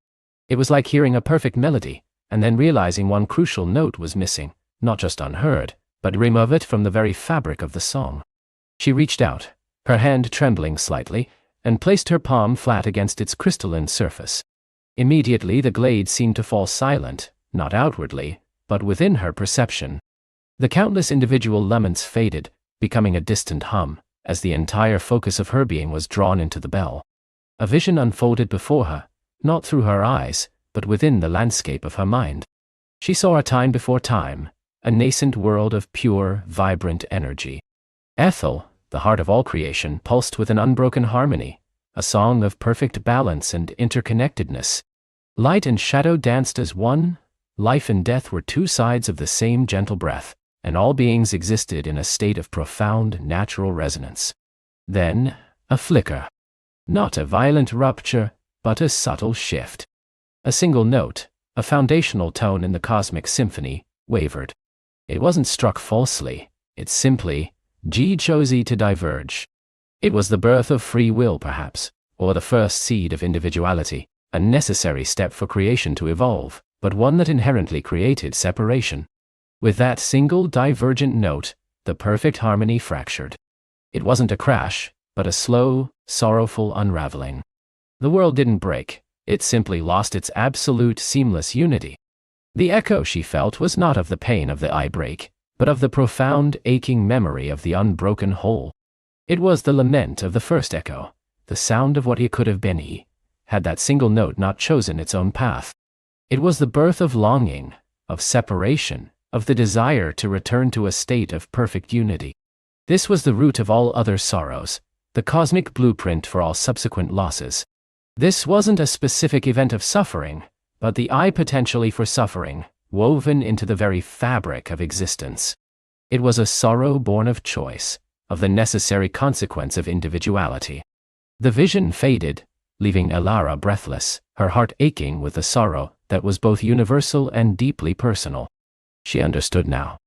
It was like hearing a perfect melody, and then realizing one crucial note was missing, not just unheard, but remove it from the very fabric of the song. She reached out, her hand trembling slightly, and placed her palm flat against its crystalline surface. Immediately the glade seemed to fall silent, not outwardly, but within her perception. The countless individual laments faded, becoming a distant hum, as the entire focus of her being was drawn into the bell. A vision unfolded before her, not through her eyes, but within the landscape of her mind. She saw a time before time, a nascent world of pure, vibrant energy. Ethel, the heart of all creation, pulsed with an unbroken harmony, a song of perfect balance and interconnectedness. Light and shadow danced as one, life and death were two sides of the same gentle breath, and all beings existed in a state of profound natural resonance. Then, a flicker. Not a violent rupture, but a subtle shift. A single note, a foundational tone in the cosmic symphony, wavered. It wasn't struck falsely, it simply chose to diverge. It was the birth of free will, perhaps, or the first seed of individuality, a necessary step for creation to evolve, but one that inherently created separation. With that single divergent note, the perfect harmony fractured. It wasn't a crash, but a slow, sorrowful unraveling. The world didn't break, it simply lost its absolute seamless unity. The echo she felt was not of the pain of the eye break, but of the profound aching memory of the unbroken whole. It was the lament of the first echo, the sound of what he could have been had that single note not chosen its own path. It was the birth of longing, of separation, of the desire to return to a state of perfect unity. This was the root of all other sorrows, the cosmic blueprint for all subsequent losses. This wasn't a specific event of suffering, but the potentially for suffering, woven into the very fabric of existence. It was a sorrow born of choice, of the necessary consequence of individuality. The vision faded, leaving Elara breathless, her heart aching with the sorrow that was both universal and deeply personal. She understood now.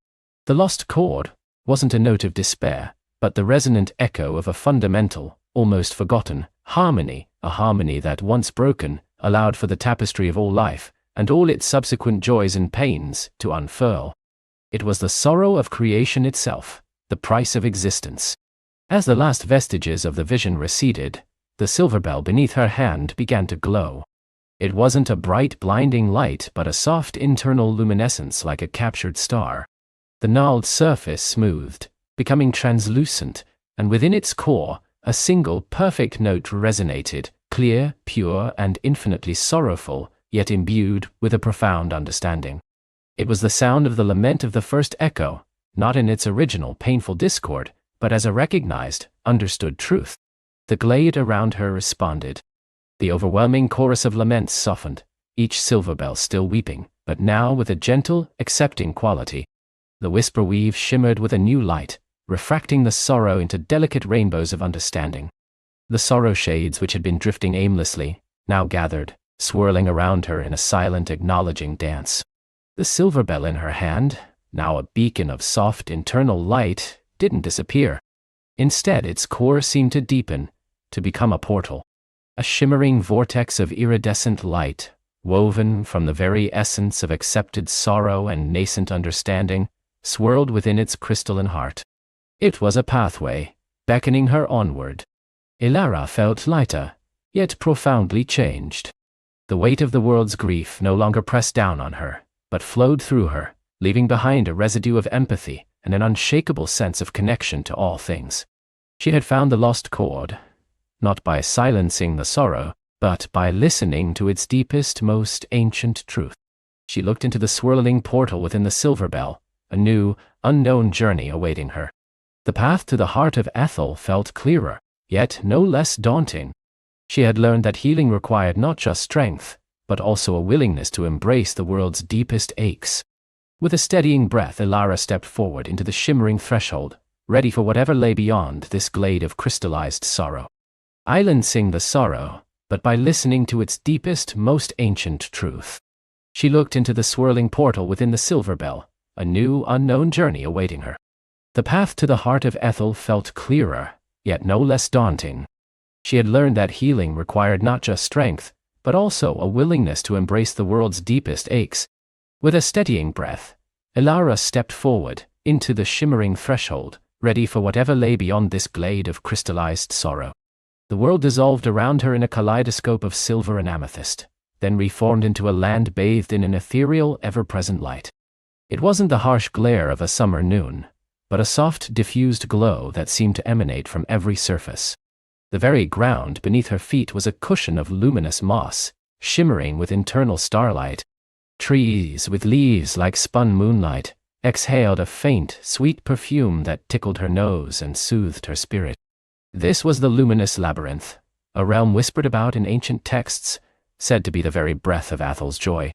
The lost chord wasn't a note of despair, but the resonant echo of a fundamental, almost forgotten, harmony, a harmony that, once broken, allowed for the tapestry of all life, and all its subsequent joys and pains, to unfurl. It was the sorrow of creation itself, the price of existence. As the last vestiges of the vision receded, the silver bell beneath her hand began to glow. It wasn't a bright, blinding light, but a soft internal luminescence like a captured star. The gnarled surface smoothed, becoming translucent, and within its core, a single perfect note resonated, clear, pure, and infinitely sorrowful, yet imbued with a profound understanding. It was the sound of the lament of the first echo, not in its original painful discord, but as a recognized, understood truth. The glade around her responded. The overwhelming chorus of laments softened, each silver bell still weeping, but now with a gentle, accepting quality. The whisper weave shimmered with a new light, refracting the sorrow into delicate rainbows of understanding. The sorrow shades which had been drifting aimlessly, now gathered, swirling around her in a silent, acknowledging dance. The silver bell in her hand, now a beacon of soft internal light, didn't disappear. Instead, its core seemed to deepen, to become a portal. A shimmering vortex of iridescent light, woven from the very essence of accepted sorrow and nascent understanding, swirled within its crystalline heart. It was a pathway, beckoning her onward. Elara felt lighter, yet profoundly changed. The weight of the world's grief no longer pressed down on her, but flowed through her, leaving behind a residue of empathy and an unshakable sense of connection to all things. She had found the lost chord, not by silencing the sorrow, but by listening to its deepest, most ancient truth. She looked into the swirling portal within the silver bell, a new, unknown journey awaiting her. The path to the heart of Ethel felt clearer, yet no less daunting. She had learned that healing required not just strength, but also a willingness to embrace the world's deepest aches. With a steadying breath, Elara stepped forward into the shimmering threshold, ready for whatever lay beyond this glade of crystallized sorrow. Silencing the sorrow, but by listening to its deepest, most ancient truth. She looked into the swirling portal within the silver bell, a new, unknown journey awaiting her. The path to the heart of Ethel felt clearer, yet no less daunting. She had learned that healing required not just strength, but also a willingness to embrace the world's deepest aches. With a steadying breath, Elara stepped forward, into the shimmering threshold, ready for whatever lay beyond this glade of crystallized sorrow. The world dissolved around her in a kaleidoscope of silver and amethyst, then reformed into a land bathed in an ethereal, ever-present light. It wasn't the harsh glare of a summer noon, but a soft, diffused glow that seemed to emanate from every surface. The very ground beneath her feet was a cushion of luminous moss, shimmering with internal starlight. Trees, with leaves like spun moonlight, exhaled a faint, sweet perfume that tickled her nose and soothed her spirit. This was the luminous labyrinth, a realm whispered about in ancient texts, said to be the very breath of Ethel's joy.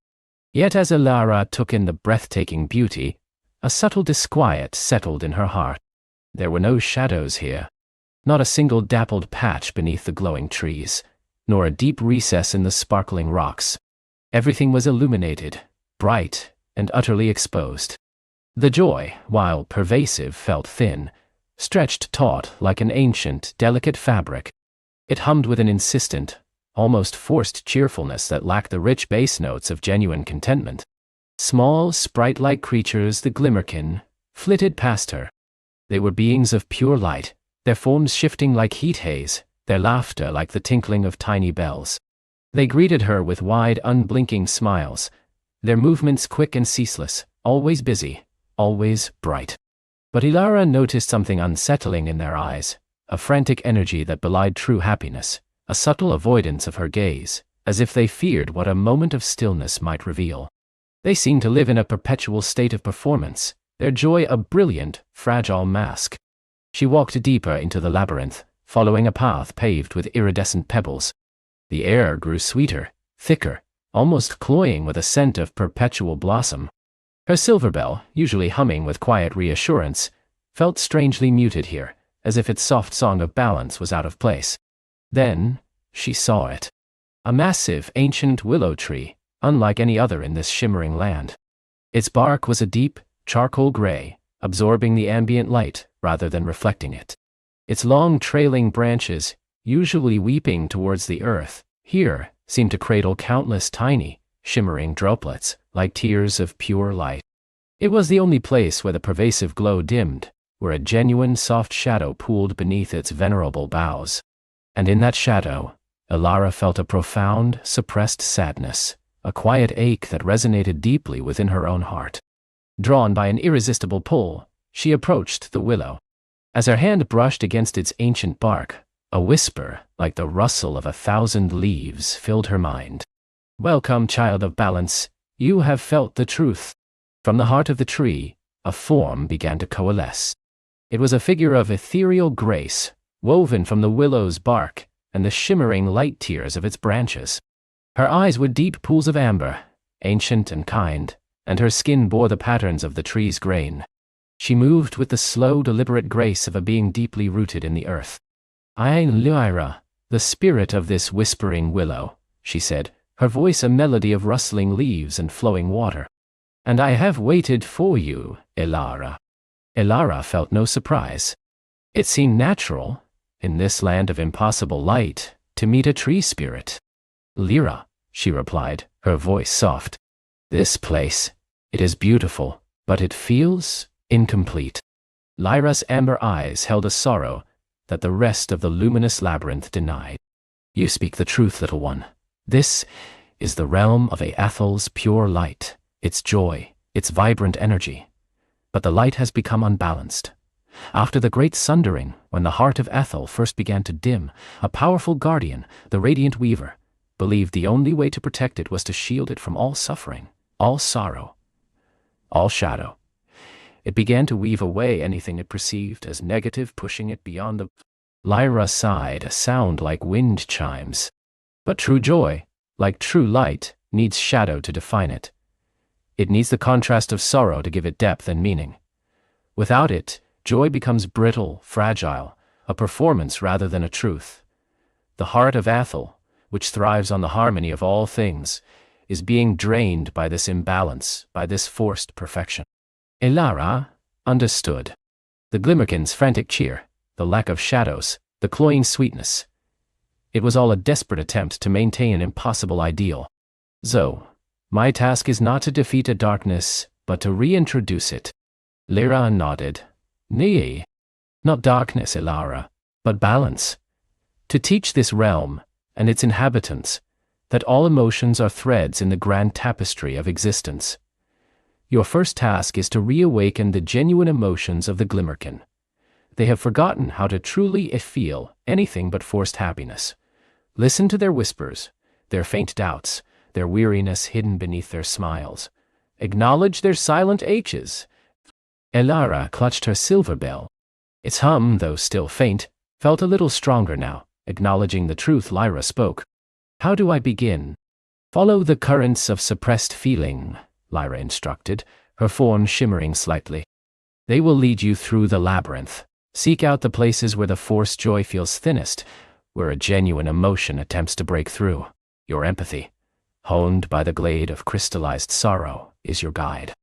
Yet as Elara took in the breathtaking beauty, a subtle disquiet settled in her heart. There were no shadows here, not a single dappled patch beneath the glowing trees, nor a deep recess in the sparkling rocks. Everything was illuminated, bright, and utterly exposed. The joy, while pervasive, felt thin, stretched taut like an ancient, delicate fabric. It hummed with an insistent, almost forced cheerfulness that lacked the rich bass notes of genuine contentment. Small, sprite-like creatures, the glimmerkin, flitted past her. They were beings of pure light, their forms shifting like heat haze, their laughter like the tinkling of tiny bells. They greeted her with wide, unblinking smiles, their movements quick and ceaseless, always busy, always bright. But Ilara noticed something unsettling in their eyes, a frantic energy that belied true happiness, a subtle avoidance of her gaze, as if they feared what a moment of stillness might reveal. They seemed to live in a perpetual state of performance, their joy a brilliant, fragile mask. She walked deeper into the labyrinth, following a path paved with iridescent pebbles. The air grew sweeter, thicker, almost cloying with a scent of perpetual blossom. Her silver bell, usually humming with quiet reassurance, felt strangely muted here, as if its soft song of balance was out of place. Then, she saw it. A massive, ancient willow tree, unlike any other in this shimmering land. Its bark was a deep, charcoal gray, absorbing the ambient light rather than reflecting it. Its long trailing branches, usually weeping towards the earth, here seemed to cradle countless tiny, shimmering droplets, like tears of pure light. It was the only place where the pervasive glow dimmed, where a genuine soft shadow pooled beneath its venerable boughs. And in that shadow, Ilara felt a profound, suppressed sadness, a quiet ache that resonated deeply within her own heart. Drawn by an irresistible pull, she approached the willow. As her hand brushed against its ancient bark, a whisper, like the rustle of 1,000 leaves, filled her mind. "Welcome, child of balance, you have felt the truth." From the heart of the tree, a form began to coalesce. It was a figure of ethereal grace, woven from the willow's bark and the shimmering light tears of its branches. Her eyes were deep pools of amber, ancient and kind, and her skin bore the patterns of the tree's grain. She moved with the slow, deliberate grace of a being deeply rooted in the earth. "I am Lyra, the spirit of this whispering willow," she said, her voice a melody of rustling leaves and flowing water. "And I have waited for you, Ilara." Ilara felt no surprise. It seemed natural, in this land of impossible light, to meet a tree spirit. "Lyra," she replied, her voice soft. "This place, it is beautiful, but it feels incomplete." Lyra's amber eyes held a sorrow that the rest of the luminous labyrinth denied. "You speak the truth, little one. This is the realm of Aethel's pure light, its joy, its vibrant energy. But the light has become unbalanced. After the great sundering, when the heart of Ethel first began to dim, a powerful guardian, the Radiant Weaver, believed the only way to protect it was to shield it from all suffering, all sorrow, all shadow. It began to weave away anything it perceived as negative, pushing it beyond the... Lyra sighed, a sound like wind chimes. But true joy, like true light, needs shadow to define it. It needs the contrast of sorrow to give it depth and meaning. Without it, joy becomes brittle, fragile, a performance rather than a truth. The heart of Ethel, which thrives on the harmony of all things, is being drained by this imbalance, by this forced perfection. Ilara understood. The Glimmerkin's frantic cheer, the lack of shadows, the cloying sweetness. It was all a desperate attempt to maintain an impossible ideal. "So, my task is not to defeat a darkness, but to reintroduce it." Lyra nodded. "Nay, not darkness, Ilara, but balance. To teach this realm, and its inhabitants, that all emotions are threads in the grand tapestry of existence. Your first task is to reawaken the genuine emotions of the Glimmerkin. They have forgotten how to truly feel anything but forced happiness. Listen to their whispers, their faint doubts, their weariness hidden beneath their smiles. Acknowledge their silent aches." Ilara clutched her silver bell. Its hum, though still faint, felt a little stronger now, acknowledging the truth Lyra spoke. "How do I begin?" "Follow the currents of suppressed feeling," Lyra instructed, her form shimmering slightly. "They will lead you through the labyrinth. Seek out the places where the forced joy feels thinnest, where a genuine emotion attempts to break through. Your empathy, honed by the glade of crystallized sorrow, is your guide."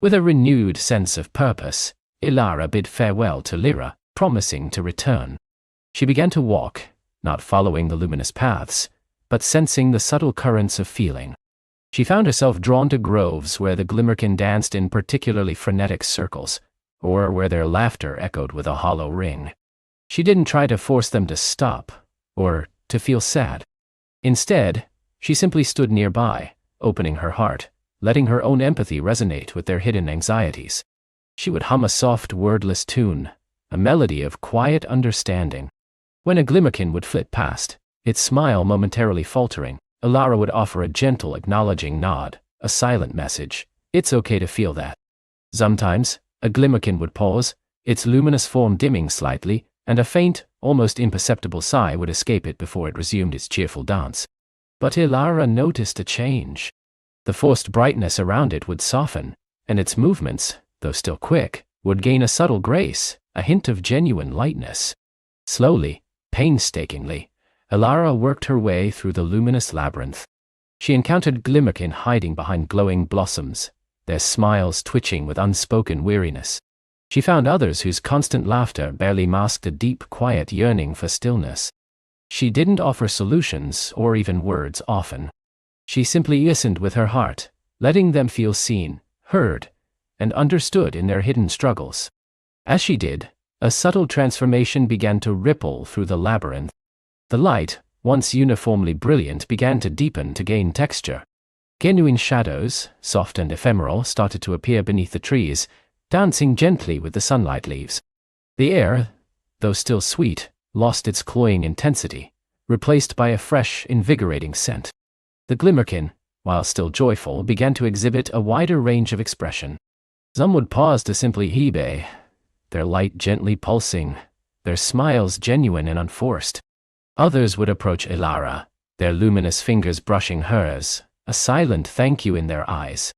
With a renewed sense of purpose, Ilara bid farewell to Lyra, promising to return. She began to walk, not following the luminous paths, but sensing the subtle currents of feeling. She found herself drawn to groves where the Glimmerkin danced in particularly frenetic circles, or where their laughter echoed with a hollow ring. She didn't try to force them to stop, or to feel sad. Instead, she simply stood nearby, opening her heart, letting her own empathy resonate with their hidden anxieties. She would hum a soft, wordless tune, a melody of quiet understanding. When a glimmerkin would flit past, its smile momentarily faltering, Elara would offer a gentle, acknowledging nod, a silent message. It's okay to feel that. Sometimes, a glimmerkin would pause, its luminous form dimming slightly, and a faint, almost imperceptible sigh would escape it before it resumed its cheerful dance. But Elara noticed a change. The forced brightness around it would soften, and its movements, though still quick, would gain a subtle grace, a hint of genuine lightness. Slowly, painstakingly, Elara worked her way through the luminous labyrinth. She encountered glimmerkin hiding behind glowing blossoms, their smiles twitching with unspoken weariness. She found others whose constant laughter barely masked a deep, quiet yearning for stillness. She didn't offer solutions or even words often. She simply listened with her heart, letting them feel seen, heard, and understood in their hidden struggles. As she did, a subtle transformation began to ripple through the labyrinth. The light, once uniformly brilliant, began to deepen to gain texture. Genuine shadows, soft and ephemeral, started to appear beneath the trees, dancing gently with the sunlight leaves. The air, though still sweet, lost its cloying intensity, replaced by a fresh, invigorating scent. The glimmerkin, while still joyful, began to exhibit a wider range of expression. Some would pause to simply hebe, their light gently pulsing, their smiles genuine and unforced. Others would approach Elara, their luminous fingers brushing hers, a silent thank you in their eyes.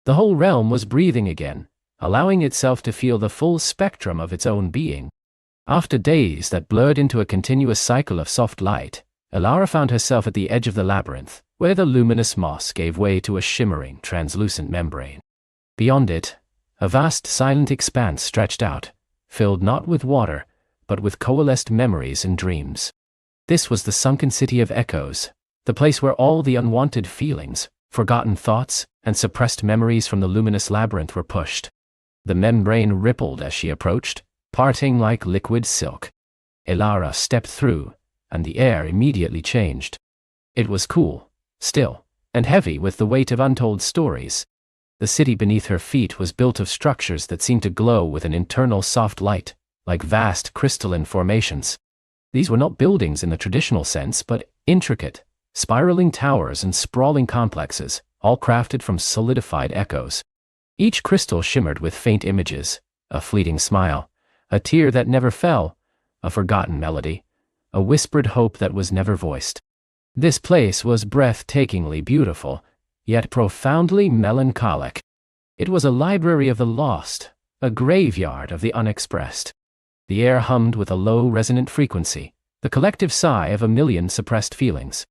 The whole realm was breathing again, allowing itself to feel the full spectrum of its own being. After days that blurred into a continuous cycle of soft light, Elara found herself at the edge of the labyrinth, where the luminous moss gave way to a shimmering, translucent membrane. Beyond it, a vast silent expanse stretched out, filled not with water, but with coalesced memories and dreams. This was the sunken city of echoes, the place where all the unwanted feelings, forgotten thoughts, and suppressed memories from the luminous labyrinth were pushed. The membrane rippled as she approached, parting like liquid silk. Elara stepped through, and the air immediately changed. It was cool, still, and heavy with the weight of untold stories. The city beneath her feet was built of structures that seemed to glow with an internal soft light, like vast crystalline formations. These were not buildings in the traditional sense, but intricate, spiraling towers and sprawling complexes, all crafted from solidified echoes. Each crystal shimmered with faint images, a fleeting smile, a tear that never fell, a forgotten melody, a whispered hope that was never voiced. This place was breathtakingly beautiful, yet profoundly melancholic. It was a library of the lost, a graveyard of the unexpressed. The air hummed with a low, resonant frequency, the collective sigh of a million suppressed feelings.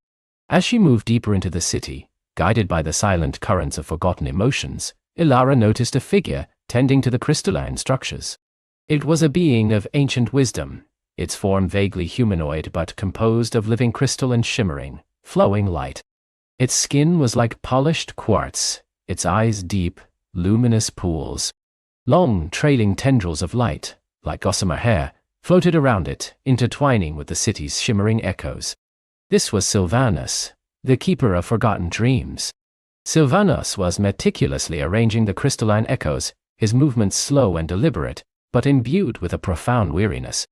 As she moved deeper into the city, guided by the silent currents of forgotten emotions, Elara noticed a figure tending to the crystalline structures. It was a being of ancient wisdom, its form vaguely humanoid but composed of living crystal and shimmering, flowing light. Its skin was like polished quartz, its eyes deep, luminous pools. Long, trailing tendrils of light, like gossamer hair, floated around it, intertwining with the city's shimmering echoes. This was Sylvanus, the keeper of forgotten dreams. Sylvanus was meticulously arranging the crystalline echoes, his movements slow and deliberate, but imbued with a profound weariness.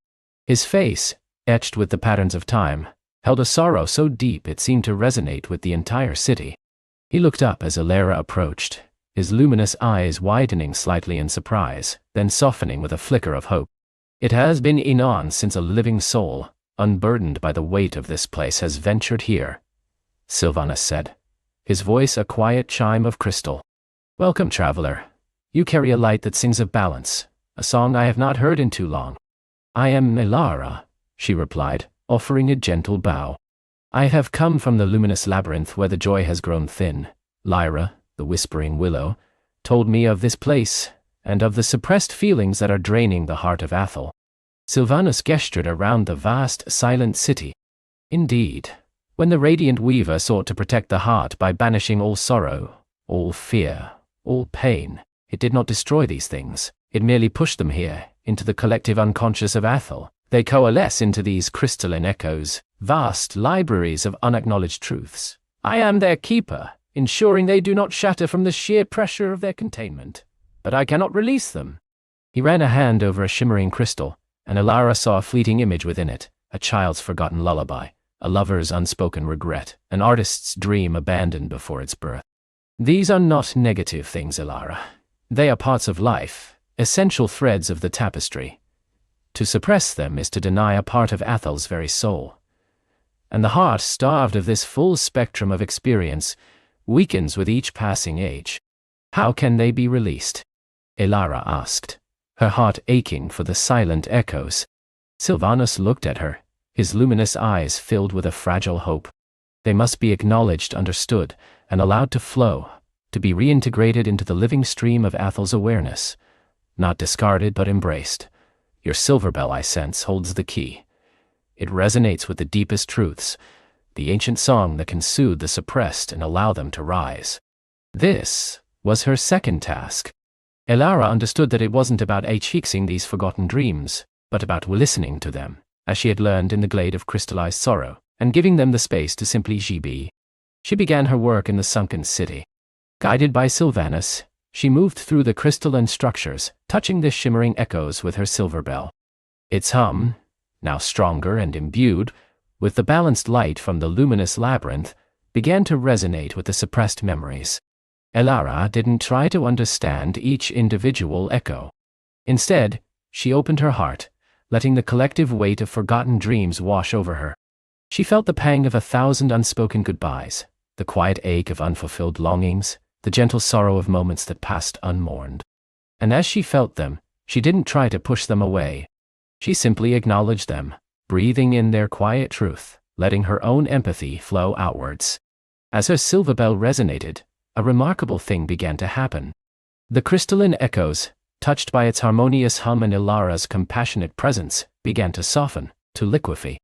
His face, etched with the patterns of time, held a sorrow so deep it seemed to resonate with the entire city. He looked up as Elara approached, his luminous eyes widening slightly in surprise, then softening with a flicker of hope. It has been eons since a living soul, unburdened by the weight of this place, has ventured here, Sylvanus said, his voice a quiet chime of crystal. Welcome, traveler. You carry a light that sings of balance, a song I have not heard in too long. I am Elara, she replied, offering a gentle bow. I have come from the luminous labyrinth where the joy has grown thin. Lyra, the whispering willow, told me of this place, and of the suppressed feelings that are draining the heart of Athel. Sylvanus gestured around the vast, silent city. Indeed, when the radiant weaver sought to protect the heart by banishing all sorrow, all fear, all pain, it did not destroy these things, it merely pushed them here, into the collective unconscious of Athel. They coalesce into these crystalline echoes, vast libraries of unacknowledged truths. I am their keeper, ensuring they do not shatter from the sheer pressure of their containment. But I cannot release them. He ran a hand over a shimmering crystal, and Elara saw a fleeting image within it, a child's forgotten lullaby, a lover's unspoken regret, an artist's dream abandoned before its birth. These are not negative things, Elara. They are parts of life, essential threads of the tapestry. To suppress them is to deny a part of Athel's very soul. And the heart, starved of this full spectrum of experience, weakens with each passing age. How can they be released? Elara asked, her heart aching for the silent echoes. Sylvanus looked at her, his luminous eyes filled with a fragile hope. They must be acknowledged, understood, and allowed to flow, to be reintegrated into the living stream of Athel's awareness. Not discarded but embraced. Your silver bell, I sense, holds the key. It resonates with the deepest truths, the ancient song that can soothe the suppressed and allow them to rise. This was her second task. Elara understood that it wasn't about fixing these forgotten dreams, but about listening to them, as she had learned in the glade of crystallized sorrow, and giving them the space to simply be. She began her work in the sunken city. Guided by Sylvanus, she moved through the crystalline structures, touching the shimmering echoes with her silver bell. Its hum, now stronger and imbued with the balanced light from the luminous labyrinth, began to resonate with the suppressed memories. Elara didn't try to understand each individual echo. Instead, she opened her heart, letting the collective weight of forgotten dreams wash over her. She felt the pang of 1,000 unspoken goodbyes, the quiet ache of unfulfilled longings, the gentle sorrow of moments that passed unmourned. And as she felt them, she didn't try to push them away. She simply acknowledged them, breathing in their quiet truth, letting her own empathy flow outwards. As her silver bell resonated, a remarkable thing began to happen. The crystalline echoes, touched by its harmonious hum and Elara's compassionate presence, began to soften, to liquefy.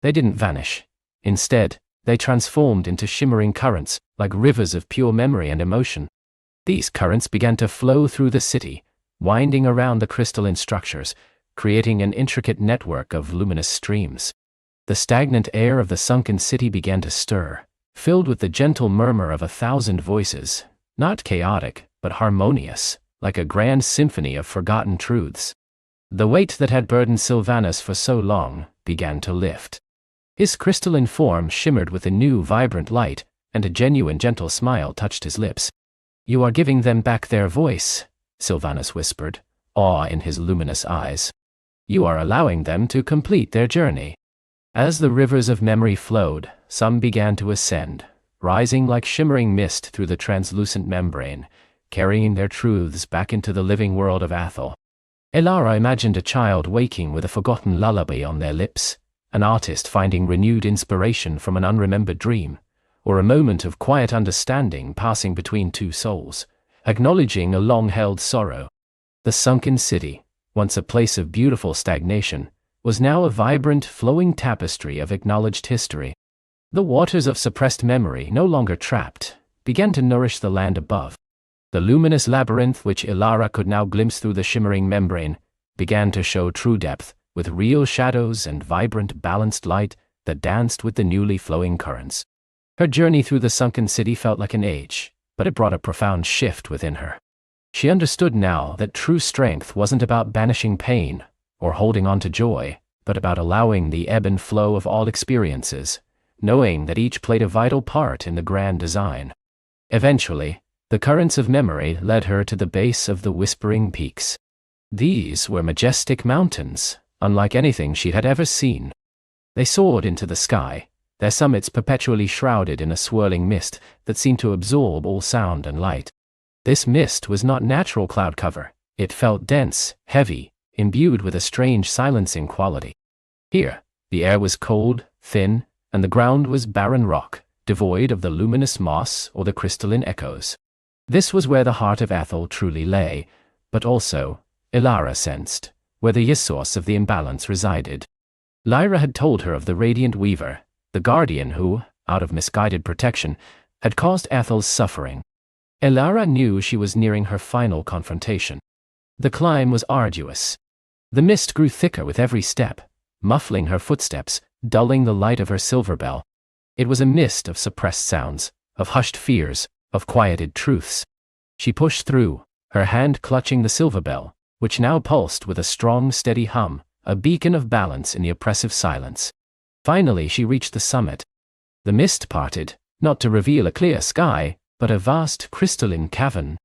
They didn't vanish. Instead, they transformed into shimmering currents, like rivers of pure memory and emotion. These currents began to flow through the city, winding around the crystalline structures, creating an intricate network of luminous streams. The stagnant air of the sunken city began to stir, filled with the gentle murmur of 1,000 voices, not chaotic, but harmonious, like a grand symphony of forgotten truths. The weight that had burdened Sylvanus for so long began to lift. His crystalline form shimmered with a new vibrant light, and a genuine gentle smile touched his lips. "You are giving them back their voice," Sylvanus whispered, awe in his luminous eyes. "You are allowing them to complete their journey." As the rivers of memory flowed, some began to ascend, rising like shimmering mist through the translucent membrane, carrying their truths back into the living world of Athel. Elara imagined a child waking with a forgotten lullaby on their lips, an artist finding renewed inspiration from an unremembered dream, or a moment of quiet understanding passing between two souls, acknowledging a long-held sorrow. The sunken city, once a place of beautiful stagnation, was now a vibrant, flowing tapestry of acknowledged history. The waters of suppressed memory, no longer trapped, began to nourish the land above. The luminous labyrinth, which Elara could now glimpse through the shimmering membrane, began to show true depth, with real shadows and vibrant, balanced light that danced with the newly flowing currents. Her journey through the sunken city felt like an age, but it brought a profound shift within her. She understood now that true strength wasn't about banishing pain or holding on to joy, but about allowing the ebb and flow of all experiences, knowing that each played a vital part in the grand design. Eventually, the currents of memory led her to the base of the Whispering Peaks. These were majestic mountains, unlike anything she had ever seen. They soared into the sky, their summits perpetually shrouded in a swirling mist that seemed to absorb all sound and light. This mist was not natural cloud cover. It felt dense, heavy, imbued with a strange silencing quality. Here, the air was cold, thin, and the ground was barren rock, devoid of the luminous moss or the crystalline echoes. This was where the heart of Athel truly lay, but also, Elara sensed, where the source of the imbalance resided. Lyra had told her of the Radiant Weaver, the guardian who, out of misguided protection, had caused Athel's suffering. Elara knew she was nearing her final confrontation. The climb was arduous. The mist grew thicker with every step, muffling her footsteps, dulling the light of her silver bell. It was a mist of suppressed sounds, of hushed fears, of quieted truths. She pushed through, her hand clutching the silver bell, which now pulsed with a strong, steady hum, a beacon of balance in the oppressive silence. Finally she reached the summit. The mist parted, not to reveal a clear sky, but a vast crystalline cavern.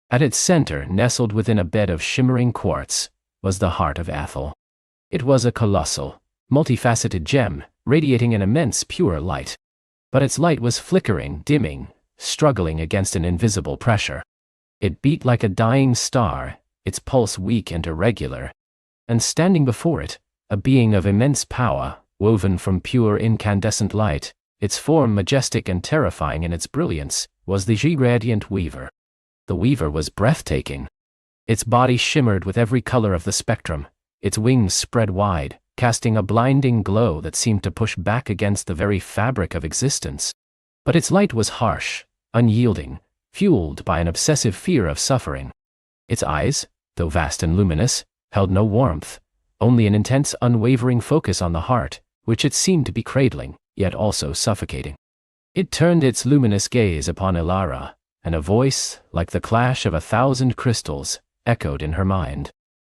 At its center, nestled within a bed of shimmering quartz, was the heart of Ethel. It was a colossal, multifaceted gem, radiating an immense pure light. But its light was flickering, dimming, struggling against an invisible pressure. It beat like a dying star, its pulse weak and irregular. And standing before it, a being of immense power, woven from pure incandescent light, its form majestic and terrifying in its brilliance, was the radiant weaver. The weaver was breathtaking. Its body shimmered with every color of the spectrum, its wings spread wide, casting a blinding glow that seemed to push back against the very fabric of existence. But its light was harsh, unyielding, fueled by an obsessive fear of suffering. Its eyes, though vast and luminous, held no warmth, only an intense, unwavering focus on the heart, which it seemed to be cradling, yet also suffocating. It turned its luminous gaze upon Elara, and a voice, like the clash of 1,000 crystals, echoed in her mind.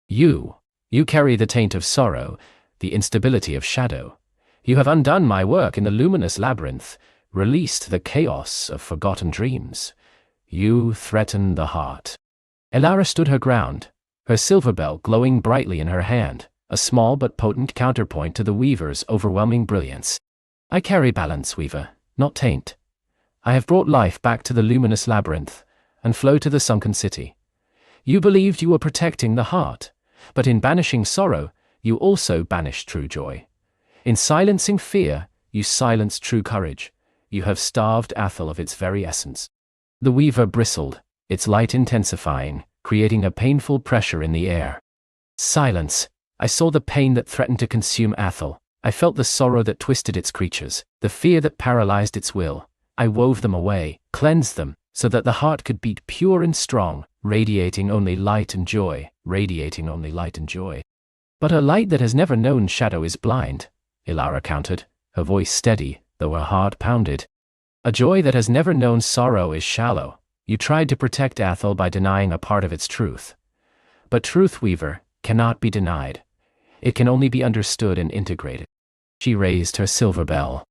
You carry the taint of sorrow, the instability of shadow. You have undone my work in the luminous labyrinth, released the chaos of forgotten dreams. You threaten the heart. Elara stood her ground, her silver bell glowing brightly in her hand, a small but potent counterpoint to the weaver's overwhelming brilliance. I carry balance, weaver, not taint. I have brought life back to the luminous labyrinth, and flow to the sunken city. You believed you were protecting the heart, but in banishing sorrow, you also banished true joy. In silencing fear, you silenced true courage. You have starved Ethel of its very essence. The weaver bristled, its light intensifying, creating a painful pressure in the air. Silence. I saw the pain that threatened to consume Ethel. I felt the sorrow that twisted its creatures, the fear that paralyzed its will. I wove them away, cleansed them, so that the heart could beat pure and strong, radiating only light and joy, radiating only light and joy. But a light that has never known shadow is blind, Elara countered, her voice steady, though her heart pounded. A joy that has never known sorrow is shallow. You tried to protect Ethel by denying a part of its truth. But truth, weaver, cannot be denied. It can only be understood and integrated. She raised her silver bell.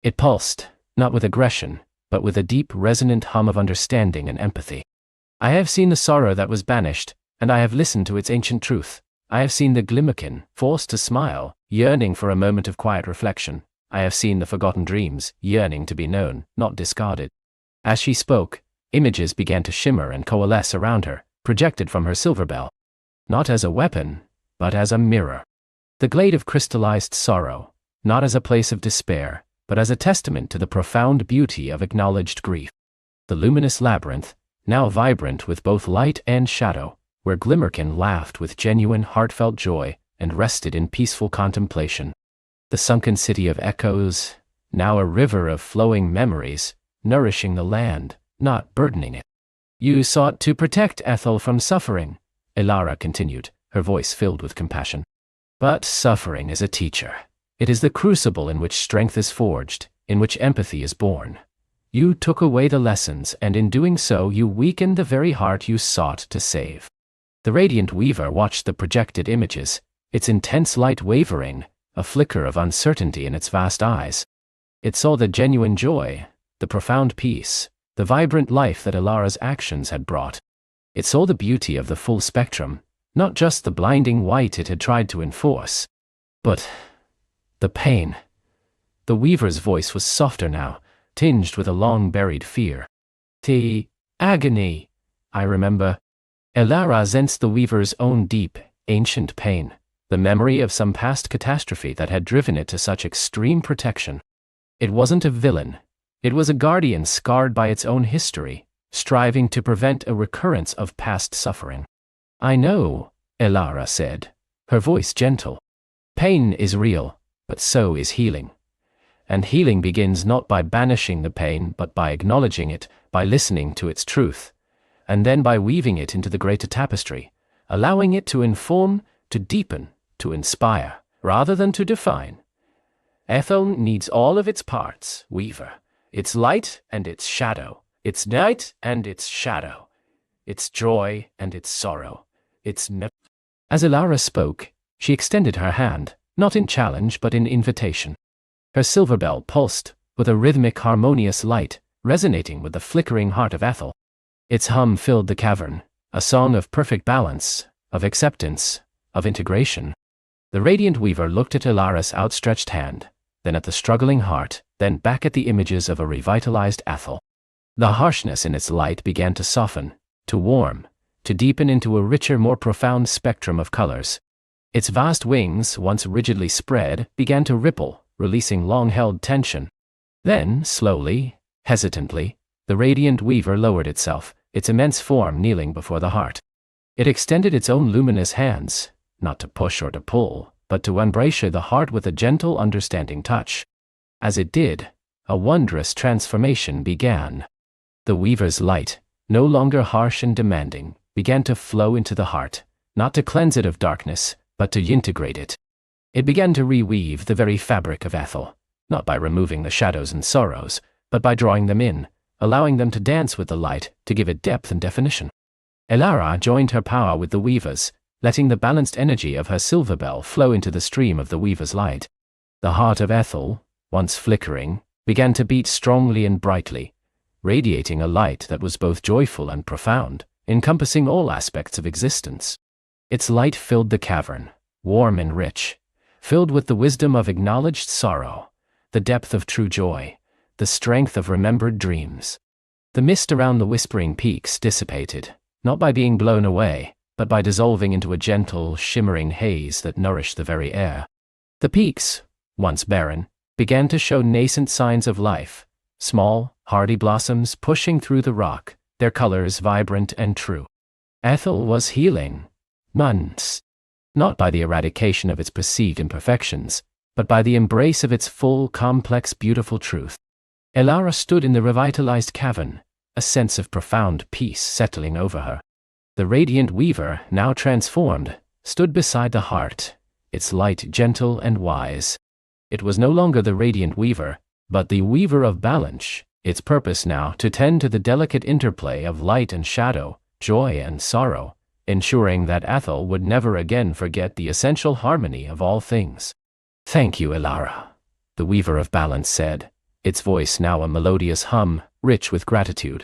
It pulsed, not with aggression, but with a deep, resonant hum of understanding and empathy. I have seen the sorrow that was banished, and I have listened to its ancient truth. I have seen the glimmerkin, forced to smile, yearning for a moment of quiet reflection. I have seen the forgotten dreams, yearning to be known, not discarded. As she spoke, images began to shimmer and coalesce around her, projected from her silver bell. Not as a weapon, but as a mirror. The glade of crystallized sorrow, not as a place of despair, but as a testament to the profound beauty of acknowledged grief. The luminous labyrinth, now vibrant with both light and shadow, where Glimmerkin laughed with genuine heartfelt joy and rested in peaceful contemplation. The sunken city of echoes, now a river of flowing memories, nourishing the land, not burdening it. You sought to protect Ethel from suffering, Elara continued, her voice filled with compassion. But suffering is a teacher. It is the crucible in which strength is forged, in which empathy is born. You took away the lessons, and in doing so you weakened the very heart you sought to save. The radiant weaver watched the projected images, its intense light wavering, a flicker of uncertainty in its vast eyes. It saw the genuine joy, the profound peace, the vibrant life that Elara's actions had brought. It saw the beauty of the full spectrum, not just the blinding white it had tried to enforce. But the pain. The weaver's voice was softer now, tinged with a long-buried fear. The agony, I remember. Elara sensed the weaver's own deep, ancient pain, the memory of some past catastrophe that had driven it to such extreme protection. It wasn't a villain. It was a guardian scarred by its own history, striving to prevent a recurrence of past suffering. I know, Elara said, her voice gentle. Pain is real, but so is healing. And healing begins not by banishing the pain, but by acknowledging it, by listening to its truth, and then by weaving it into the greater tapestry, allowing it to inform, to deepen, to inspire, rather than to define. Ethel needs all of its parts, weaver, its light and its shadow, its night and its shadow, its joy and its sorrow, its As Elara spoke, she extended her hand, not in challenge but in invitation. Her silver bell pulsed, with a rhythmic harmonious light, resonating with the flickering heart of Ethel. Its hum filled the cavern, a song of perfect balance, of acceptance, of integration. The radiant weaver looked at Elara's outstretched hand, then at the struggling heart, then back at the images of a revitalized Ethel. The harshness in its light began to soften, to warm, to deepen into a richer, more profound spectrum of colors. Its vast wings, once rigidly spread, began to ripple, releasing long-held tension. Then, slowly, hesitantly, the radiant weaver lowered itself, its immense form kneeling before the heart. It extended its own luminous hands, not to push or to pull, but to embrace the heart with a gentle, understanding touch. As it did, a wondrous transformation began. The weaver's light, no longer harsh and demanding, began to flow into the heart, not to cleanse it of darkness, but to integrate it. It began to reweave the very fabric of Ethel, not by removing the shadows and sorrows, but by drawing them in, allowing them to dance with the light, to give it depth and definition. Elara joined her power with the weaver's, letting the balanced energy of her silver bell flow into the stream of the weaver's light. The heart of Ethel, once flickering, began to beat strongly and brightly, radiating a light that was both joyful and profound, encompassing all aspects of existence. Its light filled the cavern, warm and rich, filled with the wisdom of acknowledged sorrow, the depth of true joy, the strength of remembered dreams. The mist around the whispering peaks dissipated, not by being blown away, but by dissolving into a gentle, shimmering haze that nourished the very air. The peaks, once barren, began to show nascent signs of life, small, hardy blossoms pushing through the rock, their colors vibrant and true. Ethel was healing, not by the eradication of its perceived imperfections, but by the embrace of its full, complex, beautiful truth. Elara stood in the revitalized cavern, a sense of profound peace settling over her. The radiant weaver, now transformed, stood beside the heart, its light gentle and wise. It was no longer the radiant weaver, but the weaver of balance, its purpose now to tend to the delicate interplay of light and shadow, joy and sorrow, ensuring that Ethel would never again forget the essential harmony of all things. "Thank you, Elara," the weaver of balance said, its voice now a melodious hum, rich with gratitude.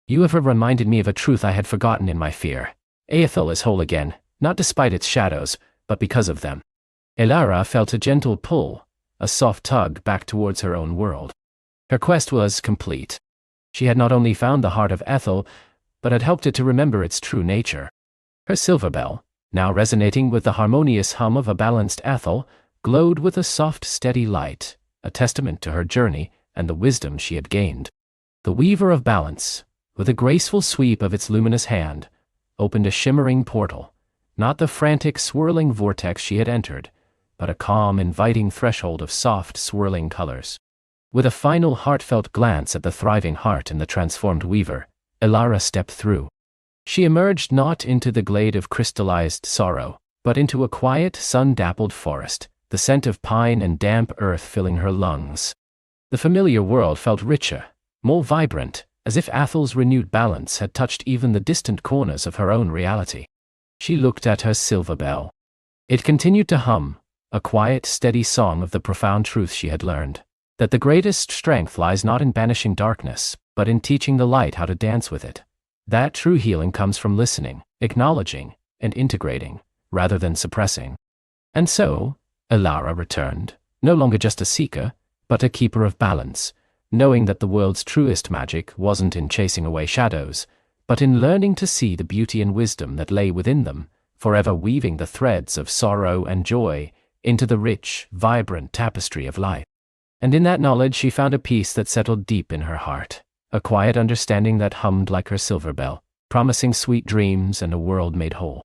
"You have reminded me of a truth I had forgotten in my fear. Ethel is whole again, not despite its shadows, but because of them." Elara felt a gentle pull, a soft tug back towards her own world. Her quest was complete. She had not only found the heart of Ethel, but had helped it to remember its true nature. Her silver bell, now resonating with the harmonious hum of a balanced Ethel, glowed with a soft, steady light, a testament to her journey and the wisdom she had gained. The weaver of balance, with a graceful sweep of its luminous hand, opened a shimmering portal, not the frantic, swirling vortex she had entered, but a calm, inviting threshold of soft, swirling colors. With a final heartfelt glance at the thriving heart in the transformed weaver, Elara stepped through. She emerged not into the glade of crystallized sorrow, but into a quiet, sun-dappled forest, the scent of pine and damp earth filling her lungs. The familiar world felt richer, more vibrant, as if Ethel's renewed balance had touched even the distant corners of her own reality. She looked at her silver bell. It continued to hum, a quiet, steady song of the profound truth she had learned, that the greatest strength lies not in banishing darkness, but in teaching the light how to dance with it. That true healing comes from listening, acknowledging, and integrating, rather than suppressing. And so, Elara returned, no longer just a seeker, but a keeper of balance, knowing that the world's truest magic wasn't in chasing away shadows, but in learning to see the beauty and wisdom that lay within them, forever weaving the threads of sorrow and joy into the rich, vibrant tapestry of life. And in that knowledge she found a peace that settled deep in her heart, a quiet understanding that hummed like her silver bell, promising sweet dreams and a world made whole.